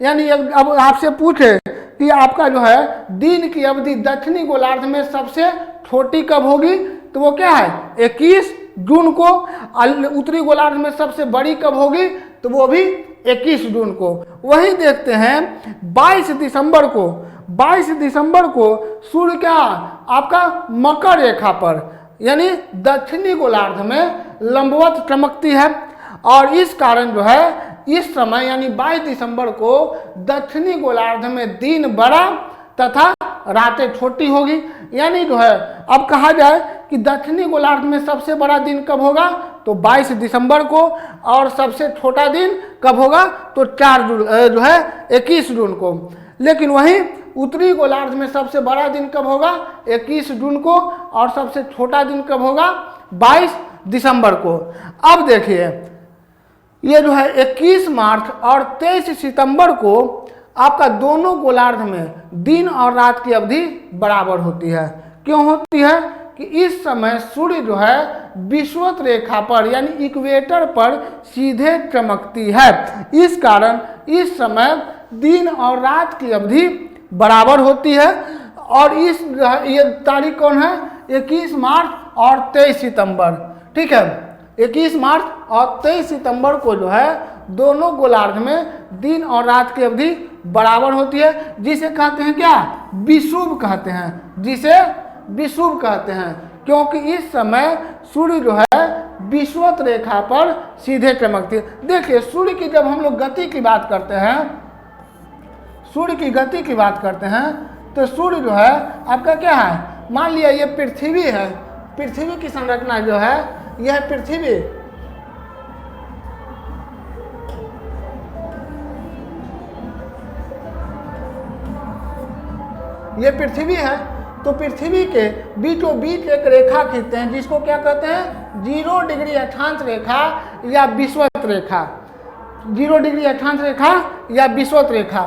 यानी अब आपसे पूछे कि आपका जो है दिन की अवधि दक्षिणी गोलार्ध में सबसे छोटी कब होगी, तो वो क्या है 21 जून को। उत्तरी गोलार्ध में सबसे बड़ी कब होगी, तो वो भी 21 जून को। वही देखते हैं 22 दिसंबर को, 22 दिसंबर को सूर्य क्या आपका मकर रेखा पर यानी दक्षिणी गोलार्ध में लंबवत चमकती है। और इस कारण जो है इस समय यानी 22 दिसंबर को दक्षिणी गोलार्ध में दिन बड़ा तथा रातें छोटी होगी। यानी जो है अब कहा जाए कि दक्षिणी गोलार्ध में सबसे बड़ा दिन कब होगा, तो 22 दिसंबर को, और सबसे छोटा दिन कब होगा, तो 4 जून जो है 21 जून को। लेकिन वहीं उत्तरी गोलार्ध में सबसे बड़ा दिन कब होगा, 21 जून को, और सबसे छोटा दिन कब होगा, 22 दिसंबर को। अब देखिए ये जो है 21 मार्च और 23 सितंबर को आपका दोनों गोलार्ध में दिन और रात की अवधि बराबर होती है। क्यों होती है कि इस समय सूर्य जो है विषुवत रेखा पर यानी इक्वेटर पर सीधे चमकती है। इस कारण इस समय दिन और रात की अवधि बराबर होती है। और ये तारीख कौन है, 21 मार्च और 23 सितंबर। ठीक है, 21 मार्च और 23 सितंबर को जो है दोनों गोलार्ध में दिन और रात की अवधि बराबर होती है, जिसे कहते हैं क्या, विषुव कहते हैं, जिसे विषुव कहते हैं। क्योंकि इस समय सूर्य जो है विषुवत रेखा पर सीधे चमकती है। देखिए सूर्य की जब हम लोग गति की बात करते हैं, सूर्य की गति की बात करते हैं, तो सूर्य जो है आपका क्या है, मान लिया ये पृथ्वी है, पृथ्वी की संरचना जो है यह पृथ्वी, ये पृथ्वी है। तो पृथ्वी के बीचों बीच एक रेखा खींचते हैं जिसको क्या कहते हैं, 0 डिग्री अक्षांश रेखा या विषुवत रेखा। 0 डिग्री अक्षांश रेखा या विषुवत रेखा।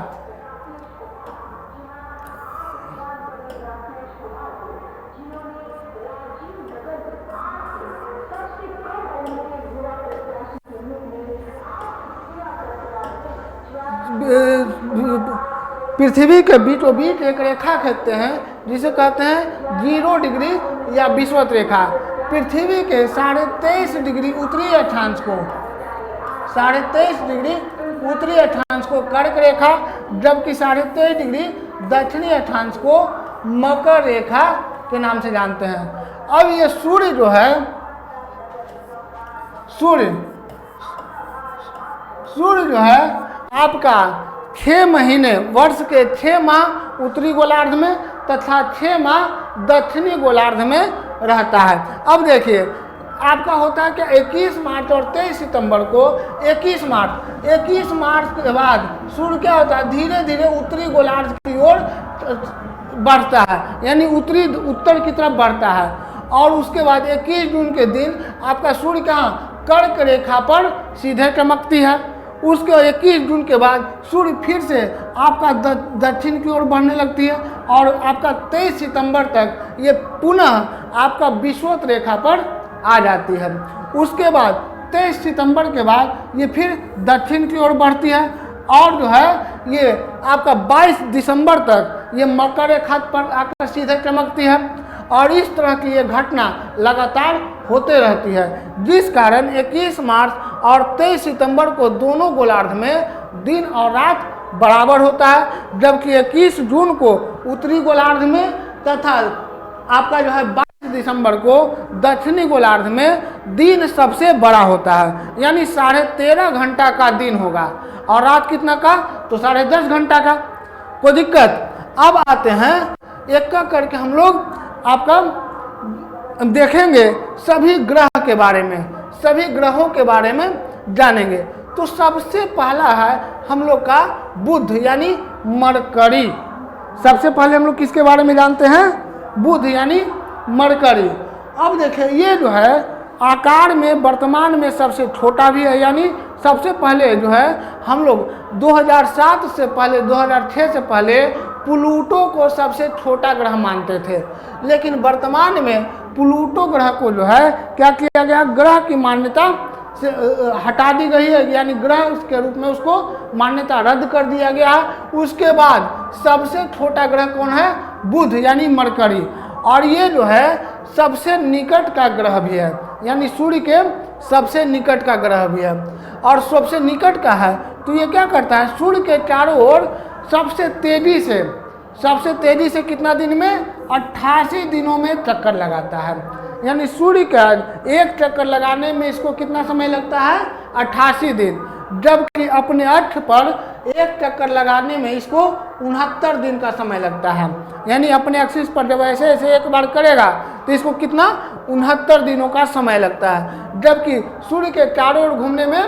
पृथ्वी के बीचों बीच एक रेखा खींचते हैं जिसे कहते हैं 0 डिग्री या विषुवत रेखा। पृथ्वी के 23.5 डिग्री उत्तरी अक्षांश को, 23.5 डिग्री उत्तरी अक्षांश को कर्क रेखा, जबकि 23.5 डिग्री दक्षिणी अक्षांश को मकर रेखा के नाम से जानते हैं। अब ये सूर्य जो है, सूर्य जो है आपका 6 महीने, वर्ष के 6 माह उत्तरी गोलार्ध में तथा 6 माह दक्षिणी गोलार्ध में रहता है। अब देखिए आपका होता है कि 21 मार्च और 23 सितंबर को, 21 मार्च के बाद सूर्य क्या होता है, धीरे धीरे उत्तरी गोलार्ध की ओर बढ़ता है, यानी उत्तर की तरफ बढ़ता है। और उसके बाद 21 जून के दिन आपका सूर्य कहाँ, कर्क रेखा पर सीधे चमकती है। उसके 21 जून के बाद सूर्य फिर से आपका दक्षिण की ओर बढ़ने लगती है और आपका 23 सितंबर तक ये पुनः आपका विषुवत रेखा पर आ जाती है। उसके बाद 23 सितंबर के बाद ये फिर दक्षिण की ओर बढ़ती है और जो है ये आपका 22 दिसंबर तक ये मकर रेखा पर आकर सीधे चमकती है। और इस तरह की ये घटना लगातार होते रहती है, जिस कारण 21 मार्च और 23 सितंबर को दोनों गोलार्ध में दिन और रात बराबर होता है, जबकि 21 जून को उत्तरी गोलार्ध में तथा आपका जो है 22 दिसंबर को दक्षिणी गोलार्ध में दिन सबसे बड़ा होता है, यानी 13.5 घंटा का दिन होगा और रात कितना का, तो 10.5 घंटा का। कोई दिक्कत। अब आते हैं एक एक करके हम लोग आपका देखेंगे सभी ग्रह के बारे में, सभी ग्रहों के बारे में जानेंगे। तो सबसे पहला है हम लोग का बुध यानी मरकरी। सबसे पहले हम लोग किसके बारे में जानते हैं, बुध यानी मरकरी। अब देखिए ये जो है आकार में वर्तमान में सबसे छोटा भी है, यानी सबसे पहले जो है हम लोग 2007 से पहले, 2006 से पहले प्लूटो को सबसे छोटा ग्रह मानते थे, लेकिन वर्तमान में प्लूटो ग्रह को जो है क्या किया गया, ग्रह की मान्यता से हटा दी गई है, यानी ग्रह के रूप में उसको मान्यता रद्द कर दिया गया है। उसके बाद सबसे छोटा ग्रह कौन है? बुध यानी मरकरी, और ये जो है सबसे निकट का ग्रह भी है, यानी सूर्य के सबसे निकट का ग्रह भी है और सबसे निकट का है। तो ये क्या करता है? सूर्य के चारों ओर सबसे तेजी से कितना दिन में? 88 दिनों में चक्कर लगाता है। यानी सूर्य का एक चक्कर लगाने में इसको कितना समय लगता है? 88 दिन, जबकि अपने अक्ष पर एक चक्कर लगाने में इसको 69 दिन का समय लगता है। यानी अपने एक्सिस पर जब ऐसे ऐसे एक बार करेगा तो इसको कितना? 69 दिनों का समय लगता है, जबकि सूर्य के चारों ओर घूमने में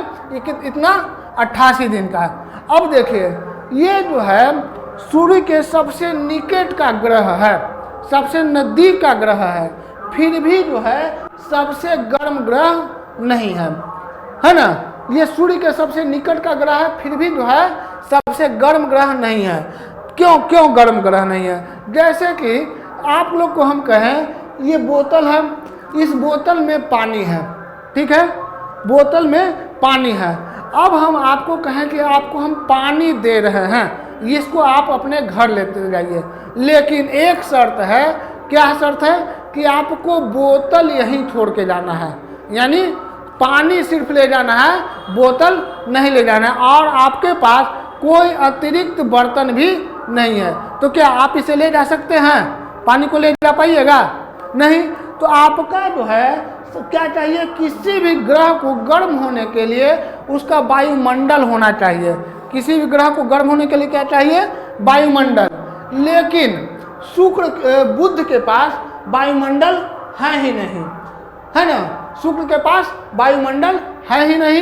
इतना 88 दिन का है। अब देखिए, ये जो है सूर्य के सबसे निकट का ग्रह है, सबसे नजदीक का ग्रह है, फिर भी जो है सबसे गर्म ग्रह नहीं है ना? ये सूर्य के सबसे निकट का ग्रह है, फिर भी जो है सबसे गर्म ग्रह नहीं है। क्यों गर्म ग्रह नहीं है? जैसे कि आप लोग को हम कहें, ये बोतल है, इस बोतल में पानी है, ठीक है, बोतल में पानी है। अब हम आपको कहें कि आपको हम पानी दे रहे हैं, इसको आप अपने घर लेते जाइए, लेकिन एक शर्त है। क्या शर्त है? कि आपको बोतल यहीं छोड़ के जाना है, यानी पानी सिर्फ ले जाना है, बोतल नहीं ले जाना है, और आपके पास कोई अतिरिक्त बर्तन भी नहीं है। तो क्या आप इसे ले जा सकते हैं? पानी को ले जा पाइएगा? नहीं। तो आपका जो है क्या चाहिए? किसी भी ग्रह को गर्म होने के लिए उसका वायुमंडल होना चाहिए। किसी भी ग्रह को गर्म होने के लिए क्या चाहिए? वायुमंडल। लेकिन बुध के पास वायुमंडल है ही नहीं, है ना? शुक्र के पास वायुमंडल है ही नहीं।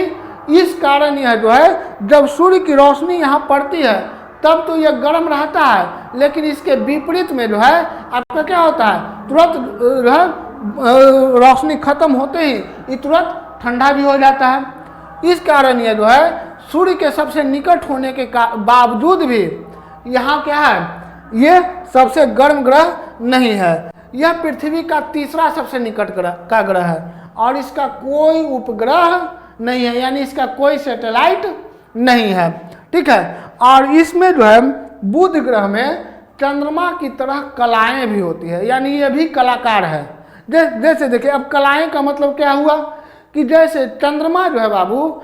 इस कारण यह जो है, जब सूर्य की रोशनी यहाँ पड़ती है तब तो यह गर्म रहता है, लेकिन इसके विपरीत में जो है आपका क्या होता है? तुरंत रोशनी खत्म होते ही ये तुरंत ठंडा भी हो जाता है। इस कारण यह जो है सूर्य के सबसे निकट होने के बावजूद भी यहाँ क्या है? ये सबसे गर्म ग्रह नहीं है। यह पृथ्वी का तीसरा सबसे निकट का ग्रह है और इसका कोई उपग्रह नहीं है, यानी इसका कोई सैटेलाइट नहीं है, ठीक है। और इसमें जो है बुध ग्रह में चंद्रमा की तरह कलाएं भी होती है, यानी ये भी कलाकार है। जैसे देखिए, अब कलाएं का मतलब क्या हुआ कि जैसे चंद्रमा जो है बाबू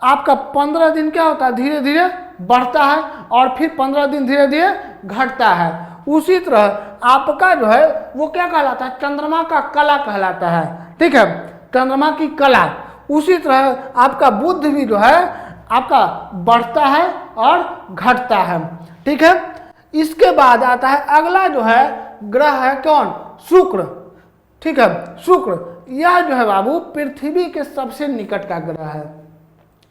आपका 15 दिन क्या होता है? धीरे धीरे बढ़ता है और फिर 15 दिन धीरे धीरे घटता है। उसी तरह आपका जो है वो क्या कहलाता है? चंद्रमा का कला कहलाता है, ठीक है, चंद्रमा की कला। उसी तरह आपका बुध भी जो है आपका बढ़ता है और घटता है, ठीक है। इसके बाद आता है अगला जो है ग्रह है कौन? शुक्र, ठीक है। शुक्र यह जो है बाबू पृथ्वी के सबसे निकट का ग्रह है।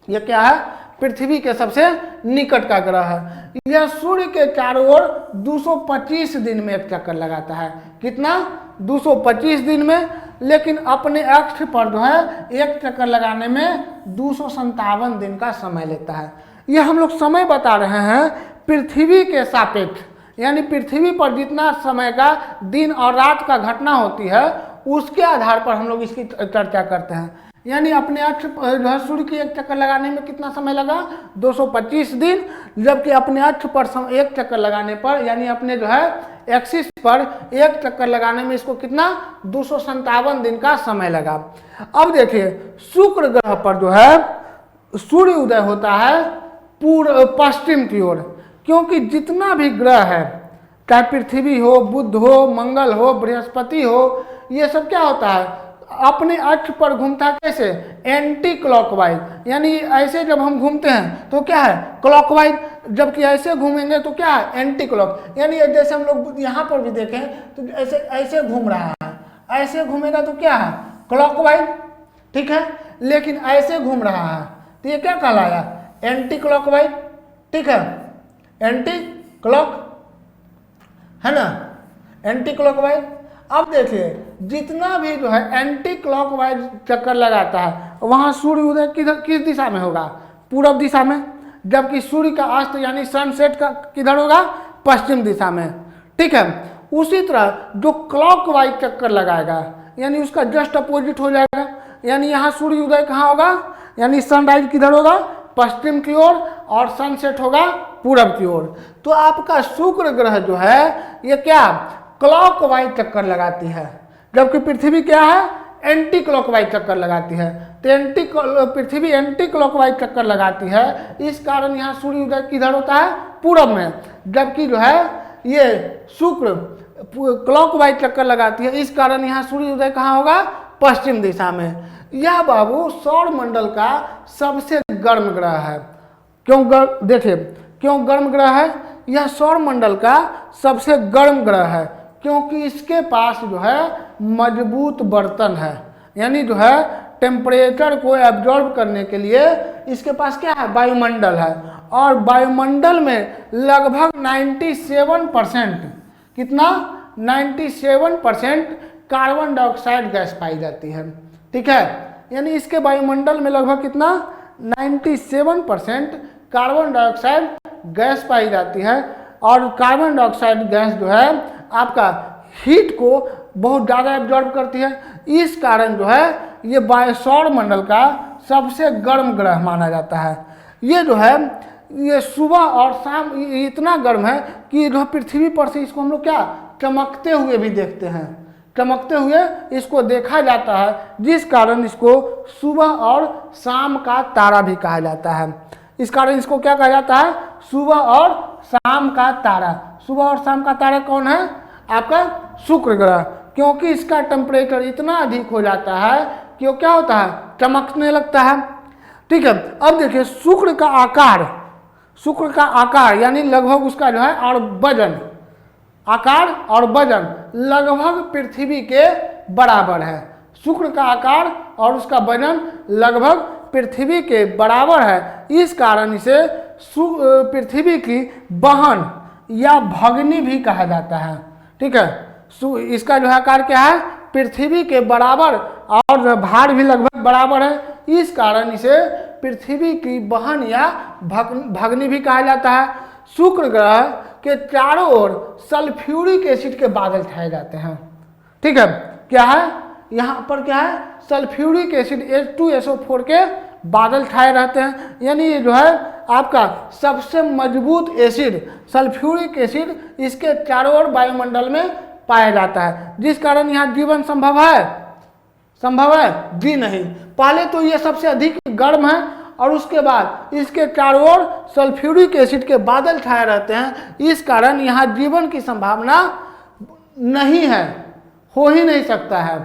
यह क्या है? पृथ्वी के सबसे निकट का ग्रह है। यह सूर्य के चारों ओर 225 दिन में एक चक्कर लगाता है। कितना? 225 दिन में। लेकिन अपने अक्ष पर जो है एक चक्कर लगाने में 257 दिन का समय लेता है। यह हम लोग समय बता रहे हैं पृथ्वी के सापेक्ष, यानी पृथ्वी पर जितना समय का दिन और रात का घटना होती है उसके आधार पर हम लोग इसकी चर्चा करते हैं। यानी अपने अक्ष जो है सूर्य की एक चक्कर लगाने में कितना समय लगा? 225 दिन, जबकि अपने अक्ष पर एक चक्कर लगाने पर, यानी अपने जो है एक्सिस पर एक चक्कर लगाने में इसको कितना? 257 दिन का समय लगा। अब देखिए, शुक्र ग्रह पर जो है सूर्य उदय होता है पूर्व पश्चिम की ओर, क्योंकि जितना भी ग्रह है, चाहे पृथ्वी हो, बुध हो, मंगल हो, बृहस्पति हो, ये सब क्या होता है? अपने अक्ष पर घूमता है कैसे? एंटी क्लॉकवाइज, यानी ऐसे जब हम घूमते हैं तो क्या है? क्लॉकवाइज, जबकि ऐसे घूमेंगे तो क्या है? Anti clock. यानी जैसे हम लोग यहाँ पर भी देखें तो ऐसे ऐसे घूम रहा है, ऐसे घूमेगा तो क्या है? क्लॉकवाइज, ठीक है। लेकिन ऐसे घूम रहा है तो ये क्या कहलाया? एंटी क्लॉकवाइज, ठीक है, एंटी क्लॉक, है ना, एंटी क्लॉकवाइज। अब देखिए, जितना भी जो है एंटी क्लॉकवाइज चक्कर लगाता है वहाँ सूर्य उदय किस दिशा में होगा? पूर्व दिशा में, जबकि सूर्य का अस्त यानी सनसेट का किधर होगा? पश्चिम दिशा में, ठीक है। उसी तरह जो क्लॉकवाइज चक्कर लगाएगा यानी उसका जस्ट अपोजिट हो जाएगा, यानी यहाँ सूर्य उदय कहाँ होगा? यानी सनराइज किधर होगा, पश्चिम की ओर, और सनसेट होगा पूरब की ओर। तो आपका शुक्र ग्रह जो है ये क्या क्लॉकवाइज चक्कर लगाती है, जबकि पृथ्वी क्या है एंटी क्लॉकवाइज चक्कर लगाती है। तो पृथ्वी एंटी क्लॉकवाइज चक्कर लगाती है, इस कारण यहाँ सूर्य उदय किधर होता है, पूरब में, जबकि जो है ये शुक्र क्लॉकवाइज चक्कर लगाती है, इस कारण यहाँ सूर्य उदय कहाँ होगा, पश्चिम दिशा में। यह बाबू सौर मंडल का सबसे गर्म ग्रह है। देखिए क्यों गर्म ग्रह है, यह सौर मंडल का सबसे गर्म ग्रह है क्योंकि इसके पास जो है मजबूत बर्तन है, यानी जो है टेम्परेचर को एब्जॉर्ब करने के लिए इसके पास क्या है, वायुमंडल है। और वायुमंडल में लगभग 97%, कितना 97% कार्बन डाइऑक्साइड गैस पाई जाती है। ठीक है, यानी इसके वायुमंडल में लगभग कितना 97% कार्बन डाइऑक्साइड गैस पाई जाती है। और कार्बन डाइऑक्साइड गैस जो है आपका हीट को बहुत ज़्यादा एब्जॉर्ब करती है, इस कारण जो है ये सौर मंडल का सबसे गर्म ग्रह माना जाता है। ये जो है ये सुबह और शाम इतना गर्म है कि जो पृथ्वी पर से इसको हम लोग क्या चमकते हुए भी देखते हैं, चमकते हुए इसको देखा जाता है, जिस कारण इसको सुबह और शाम का तारा भी कहा जाता है। इस कारण इसको क्या कहा जाता है, सुबह और शाम का तारा। सुबह और शाम का तारा कौन है, आपका शुक्र ग्रह, क्योंकि इसका टेम्परेचर इतना अधिक हो जाता है कि वो क्या होता है, चमकने लगता है। ठीक है, अब देखिए शुक्र का आकार यानी लगभग उसका जो है और वजन, आकार और वजन लगभग पृथ्वी के बराबर है। शुक्र का आकार और उसका वजन लगभग पृथ्वी के बराबर है, इस कारण इसे पृथ्वी की बहन या भगनी भी कहा जाता है। ठीक है, इसका जो आकार क्या है, पृथ्वी के बराबर और भार भी लगभग बराबर है, इस कारण इसे पृथ्वी की बहन या भगनी भी कहा जाता है। शुक्र ग्रह के चारों ओर सल्फ्यूरिक एसिड के बादल छाए जाते हैं। ठीक है, क्या है यहाँ पर, क्या है सल्फ्यूरिक एसिड H2SO4 के बादल छाए रहते हैं, यानी ये जो है आपका सबसे मजबूत एसिड सल्फ्यूरिक एसिड इसके चारों ओर वायुमंडल में पाया जाता है, जिस कारण यहाँ जीवन संभव है जी नहीं। पहले तो ये सबसे अधिक गर्म है और उसके बाद इसके चारों ओर सल्फ्यूरिक एसिड के बादल छाए रहते हैं, इस कारण यहाँ जीवन की संभावना नहीं है, हो ही नहीं सकता है।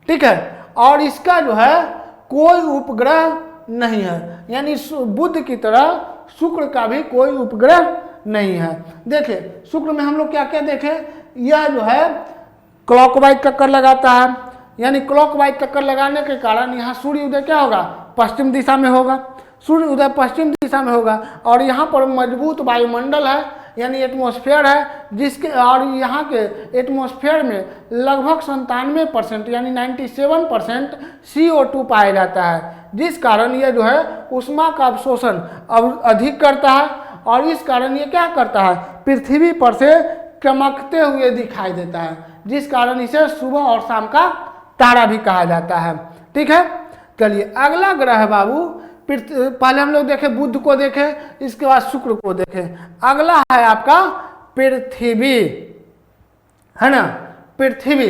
ठीक है, और इसका जो है कोई उपग्रह नहीं है, यानी बुध की तरह शुक्र का भी कोई उपग्रह नहीं है। देखिए शुक्र में हम लोग क्या क्या देखें, यह जो है क्लॉकवाइज चक्कर लगाता है, यानी क्लॉकवाइज चक्कर लगाने के कारण यहाँ सूर्य उदय क्या होगा, पश्चिम दिशा में होगा, सूर्य उदय पश्चिम दिशा में होगा। और यहाँ पर मजबूत वायुमंडल है, यानी एटमॉस्फेयर है, जिसके और यहाँ के एटमॉस्फेयर में लगभग 97% यानी 97% CO2 पाया जाता है, जिस कारण ये जो है ऊष्मा का अवशोषण अधिक करता है, और इस कारण ये क्या करता है, पृथ्वी पर से चमकते हुए दिखाई देता है, जिस कारण इसे सुबह और शाम का तारा भी कहा जाता है। ठीक है, चलिए अगला ग्रह है बाबू, पहले हम लोग देखें बुध को देखें, इसके बाद शुक्र को देखें। अगला है आपका पृथ्वी, है ना, पृथ्वी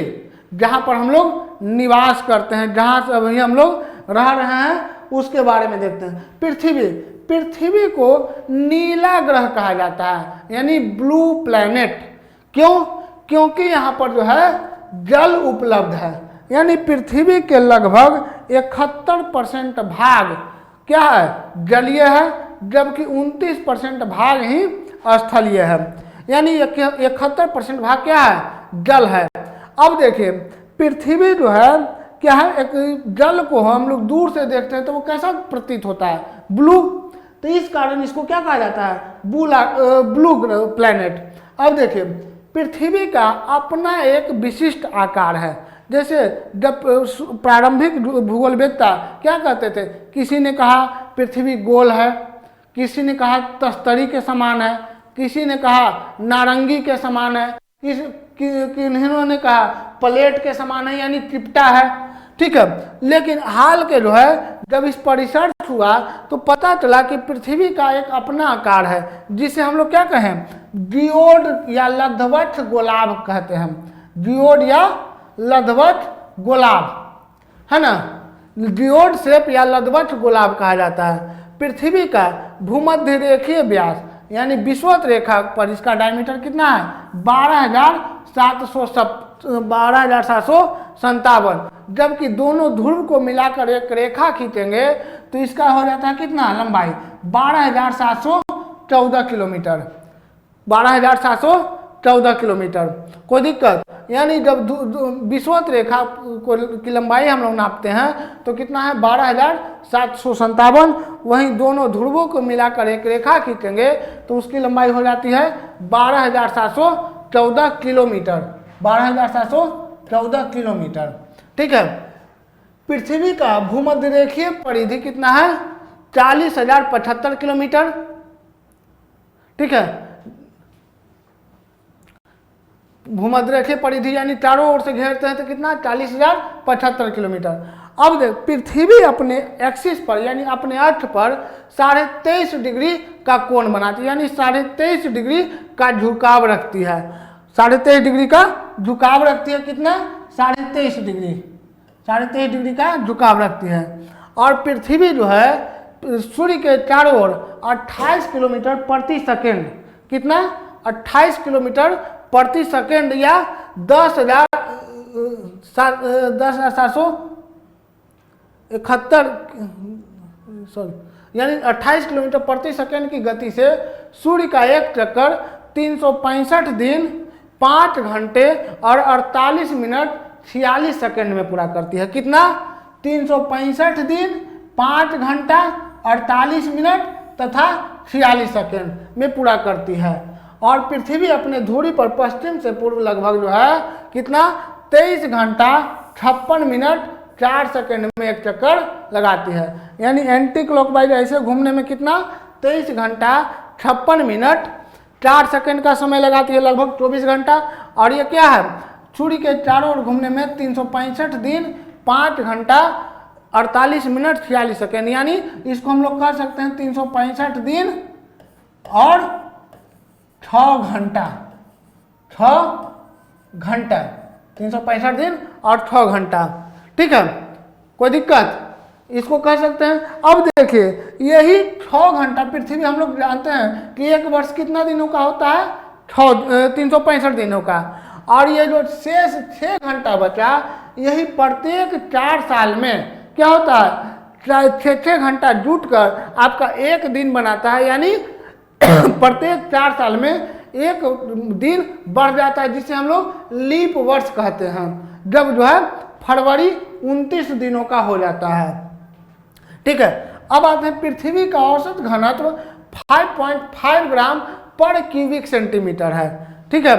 जहाँ पर हम लोग निवास करते हैं, जहाँ से अभी हम लोग रह रहे हैं, उसके बारे में देखते हैं। पृथ्वी को नीला ग्रह कहा जाता है, यानी ब्लू प्लैनेट। क्यों? क्योंकि यहाँ पर जो है जल उपलब्ध है, यानी पृथ्वी के लगभग 71% भाग क्या है, जलीय है, जबकि 29% भाग ही स्थलीय है, यानी 71% भाग क्या है, जल है। अब देखिए पृथ्वी जो है क्या है, एक जल को हम लोग दूर से देखते हैं तो वो कैसा प्रतीत होता है, ब्लू, तो इस कारण इसको क्या कहा जाता है, ब्लू प्लैनेट। अब देखिए पृथ्वी का अपना एक विशिष्ट आकार है, जैसे जब प्रारंभिक भूगोलवेत्ता क्या कहते थे, किसी ने कहा पृथ्वी गोल है, किसी ने कहा तस्तरी के समान है, किसी ने कहा नारंगी के समान है, किन्होंने कहा प्लेट के समान है, यानी चिपटा है। ठीक है। लेकिन हाल के जो है जब इस पर रिसर्च हुआ तो पता चला कि पृथ्वी का एक अपना आकार है जिसे हम लोग क्या कहें, जियोड या लद्धवक्ष गोलाभ कहते हैं। जियोड या लद्धवक्ष गोलाभ, है ना, जियोड शेप या लद्धवक्ष गोलाभ कहा जाता है। पृथ्वी का भूमध्य रेखीय व्यास यानी विषुवत रेखा पर इसका डायमीटर कितना है, 12,757, जबकि दोनों ध्रुव को मिलाकर एक रेखा खींचेंगे तो इसका हो जाता है कितना, लंबाई 12,714 किलोमीटर, 12,714 किलोमीटर। कोई दिक्कत, यानी जब विषुवत रेखा की लंबाई हम लोग नापते हैं तो कितना है 12,757, वहीं दोनों ध्रुवों को मिलाकर एक रेखा खींचेंगे तो उसकी लंबाई हो जाती है 12,714 किलोमीटर, 12,714 किलोमीटर। ठीक है। पृथ्वी का भूमध्य रेखीय परिधि कितना है, 40,075 किलोमीटर। ठीक है। भूमध्य रेखीय परिधि यानी चारों ओर से घेरते हैं तो कितना, 40,075 किलोमीटर। अब देख, पृथ्वी अपने एक्सिस पर यानी अपने अक्ष पर 23.5 डिग्री का कोण बनाती है, यानी 23.5 डिग्री का झुकाव रखती है। 23.5 डिग्री का झुकाव रखती है, कितना, 23.5 डिग्री, 23.5 डिग्री का झुकाव रखती है। और पृथ्वी जो है सूर्य के चारों ओर 28 किलोमीटर प्रति सेकेंड, कितना, 28 किलोमीटर प्रति सेकेंड या 10,771 यानी 28 किलोमीटर प्रति सेकेंड की गति से सूर्य का एक चक्कर 365 दिन 5 घंटे और 48 मिनट 46 सेकेंड में पूरा करती है। कितना, 365 दिन 5 घंटा 48 मिनट तथा 46 सेकेंड में पूरा करती है। और पृथ्वी अपने धुरी पर पश्चिम से पूर्व लगभग जो है कितना, 23 घंटा 56 मिनट 4 सेकेंड में एक चक्कर लगाती है। यानी एंटी क्लॉकवाइज ऐसे घूमने में कितना, 23 घंटा 56 मिनट 4 सेकेंड का समय लगाती है, लगभग 24 घंटा। और ये क्या है, सूर्य के चारों ओर घूमने में 365 दिन 5 घंटा 48 मिनट 46 सेकेंड, यानी इसको हम लोग कह सकते हैं 365 दिन और 6 घंटा, 365 दिन और 6 घंटा। ठीक है, कोई दिक्कत, इसको कह सकते हैं। अब देखिए, यही 6 घंटा पृथ्वी, हम लोग जानते हैं कि एक वर्ष कितना दिनों का होता है, 365 दिनों का। और ये जो शेष 6 घंटा बचा, यही प्रत्येक 4 साल में क्या होता है, 6 घंटा जुटकर आपका एक दिन बनाता है। यानी प्रत्येक 4 साल में एक दिन बढ़ जाता है, जिसे हम लोग लीप वर्ष कहते हैं, जब जो है फरवरी 29 दिनों का हो जाता है। ठीक है। अब आते हैं, पृथ्वी का औसत घनत्व 5.5 ग्राम पर क्यूबिक सेंटीमीटर है। ठीक है,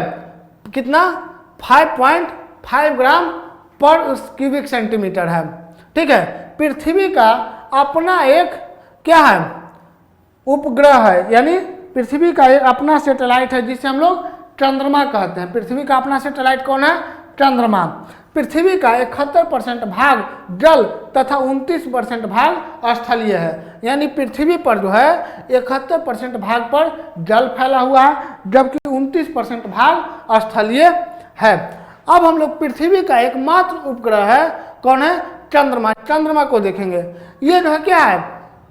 कितना, 5.5 ग्राम पर क्यूबिक सेंटीमीटर है। ठीक है। पृथ्वी का अपना एक क्या है, उपग्रह है, यानी पृथ्वी का एक अपना सैटेलाइट है जिसे हम लोग चंद्रमा कहते हैं। पृथ्वी का अपना सैटेलाइट कौन है, चंद्रमा। पृथ्वी का 71% भाग जल तथा 29% भाग स्थलीय है। यानी पृथ्वी पर जो है 71% भाग पर जल फैला हुआ है, जबकि 29% भाग स्थलीय है। अब हम लोग पृथ्वी का एकमात्र उपग्रह है, कौन है, चंद्रमा। चंद्रमा को देखेंगे, ये जो है क्या है,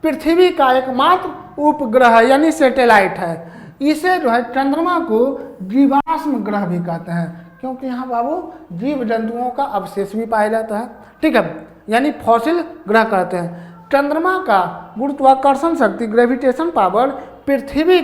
पृथ्वी का एकमात्र उपग्रह यानी सैटेलाइट है। इसे जो है चंद्रमा को जीवाश्म ग्रह भी कहते हैं, क्योंकि यहाँ बाबू जीव जंतुओं का अवशेष भी पाया जाता है। ठीक है, यानी फॉसिल ग्रह कहते हैं। चंद्रमा का गुरुत्वाकर्षण शक्ति, ग्रेविटेशन पावर, पृथ्वी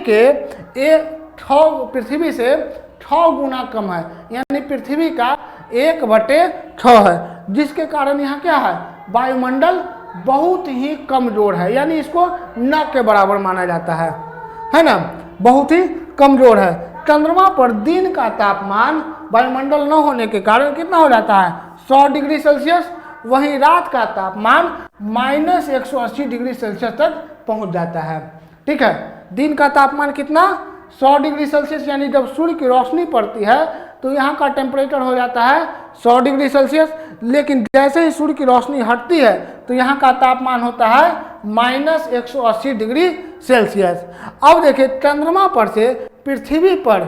से 6 गुना कम है, यानी पृथ्वी का 1/6 है, जिसके कारण यहाँ क्या है, वायुमंडल बहुत ही कमजोर है, यानी इसको न के बराबर माना जाता है ना, बहुत ही कमजोर है। चंद्रमा पर दिन का तापमान वायुमंडल न होने के कारण कितना हो जाता है, 100 डिग्री सेल्सियस, वहीं रात का तापमान -180 डिग्री सेल्सियस तक पहुंच जाता है। ठीक है, दिन का तापमान कितना, 100 डिग्री सेल्सियस, यानी जब सूर्य की रोशनी पड़ती है तो यहाँ का टेम्परेचर हो जाता है 100 डिग्री सेल्सियस, लेकिन जैसे ही सूर्य की रोशनी हटती है तो यहाँ का तापमान होता है -180 डिग्री सेल्सियस। अब देखिए चंद्रमा पर से पृथ्वी पर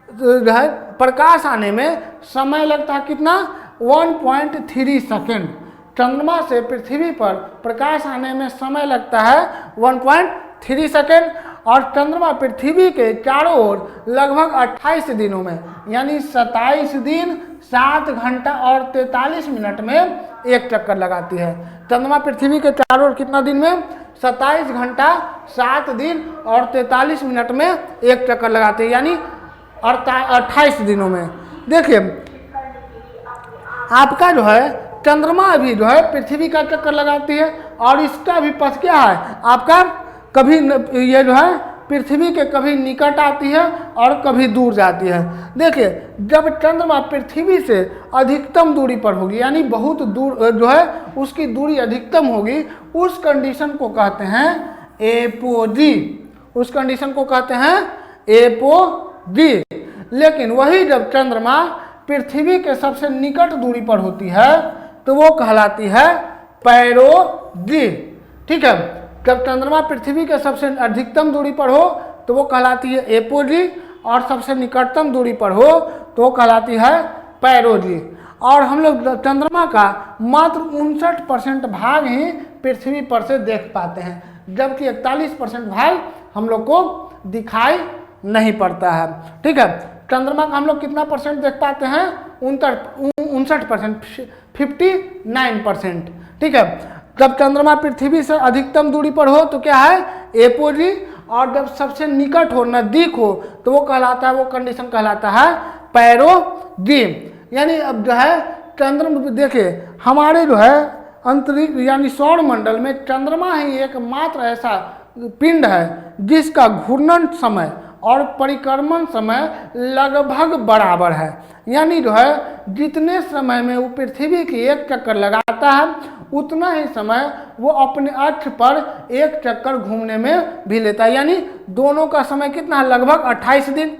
जो है प्रकाश आने में समय लगता है कितना, 1.3 सेकेंड। चंद्रमा से पृथ्वी पर प्रकाश आने में समय लगता है 1.3 सेकेंड, और चंद्रमा पृथ्वी के चारों ओर लगभग 28 दिनों में यानी 27 दिन 7 घंटा और 43 मिनट में एक चक्कर लगाती है। चंद्रमा पृथ्वी के चारों ओर कितना दिन में, 27 घंटा 7 दिन और 43 मिनट में एक चक्कर लगाते हैं, यानी 28 दिनों में। देखिए आपका जो है चंद्रमा भी जो है पृथ्वी का चक्कर लगाती है, और इसका भी पथ क्या है आपका, कभी ये जो है पृथ्वी के कभी निकट आती है और कभी दूर जाती है। देखिए जब चंद्रमा पृथ्वी से अधिकतम दूरी पर होगी, यानी बहुत दूर जो है उसकी दूरी अधिकतम होगी, उस कंडीशन को कहते हैं एपोजी। उस कंडीशन को कहते हैं एपोजी। लेकिन वही जब चंद्रमा पृथ्वी के सबसे निकट दूरी पर होती है तो वो कहलाती है पैरोजी। ठीक है, जब चंद्रमा पृथ्वी के सबसे अधिकतम दूरी पर हो तो वो कहलाती है एपोजी, और सबसे निकटतम दूरी पर हो तो वो कहलाती है पैरोजी। और हम लोग चंद्रमा का मात्र 59% भाग ही पृथ्वी पर से देख पाते हैं, जबकि 41% भाग हम लोग को दिखाई नहीं पड़ता है। ठीक है, चंद्रमा का हम लोग कितना परसेंट देख पाते हैं, 59%, 59%। ठीक है, जब चंद्रमा पृथ्वी से अधिकतम दूरी पर हो तो क्या है एपोजी, और जब सबसे निकट हो, नजदीक हो, तो वो कहलाता है, वो कंडीशन कहलाता है पैरोजी। यानी अब जो है चंद्रमा, देखिए हमारे जो है अंतरिक्ष यानी सौर मंडल में चंद्रमा ही एकमात्र ऐसा पिंड है जिसका घूर्णन समय और परिक्रमण समय लगभग बराबर है। यानी जो है जितने समय में वो पृथ्वी की एक चक्कर लगाता है उतना ही समय वो अपने अक्ष पर एक चक्कर घूमने में भी लेता है। यानी दोनों का समय कितना है, लगभग 28 दिन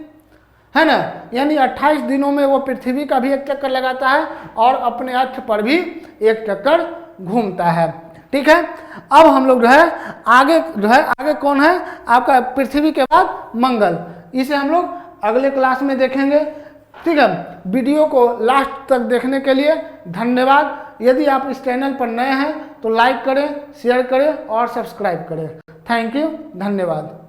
है ना। यानी 28 दिनों में वो पृथ्वी का भी एक चक्कर लगाता है और अपने अक्ष पर भी एक चक्कर घूमता है। ठीक है, अब हम लोग जो है आगे कौन है आपका पृथ्वी के बाद मंगल, इसे हम लोग अगले क्लास में देखेंगे। ठीक है, वीडियो को लास्ट तक देखने के लिए धन्यवाद। यदि आप इस चैनल पर नए हैं तो लाइक करें, शेयर करें और सब्सक्राइब करें। थैंक यू, धन्यवाद।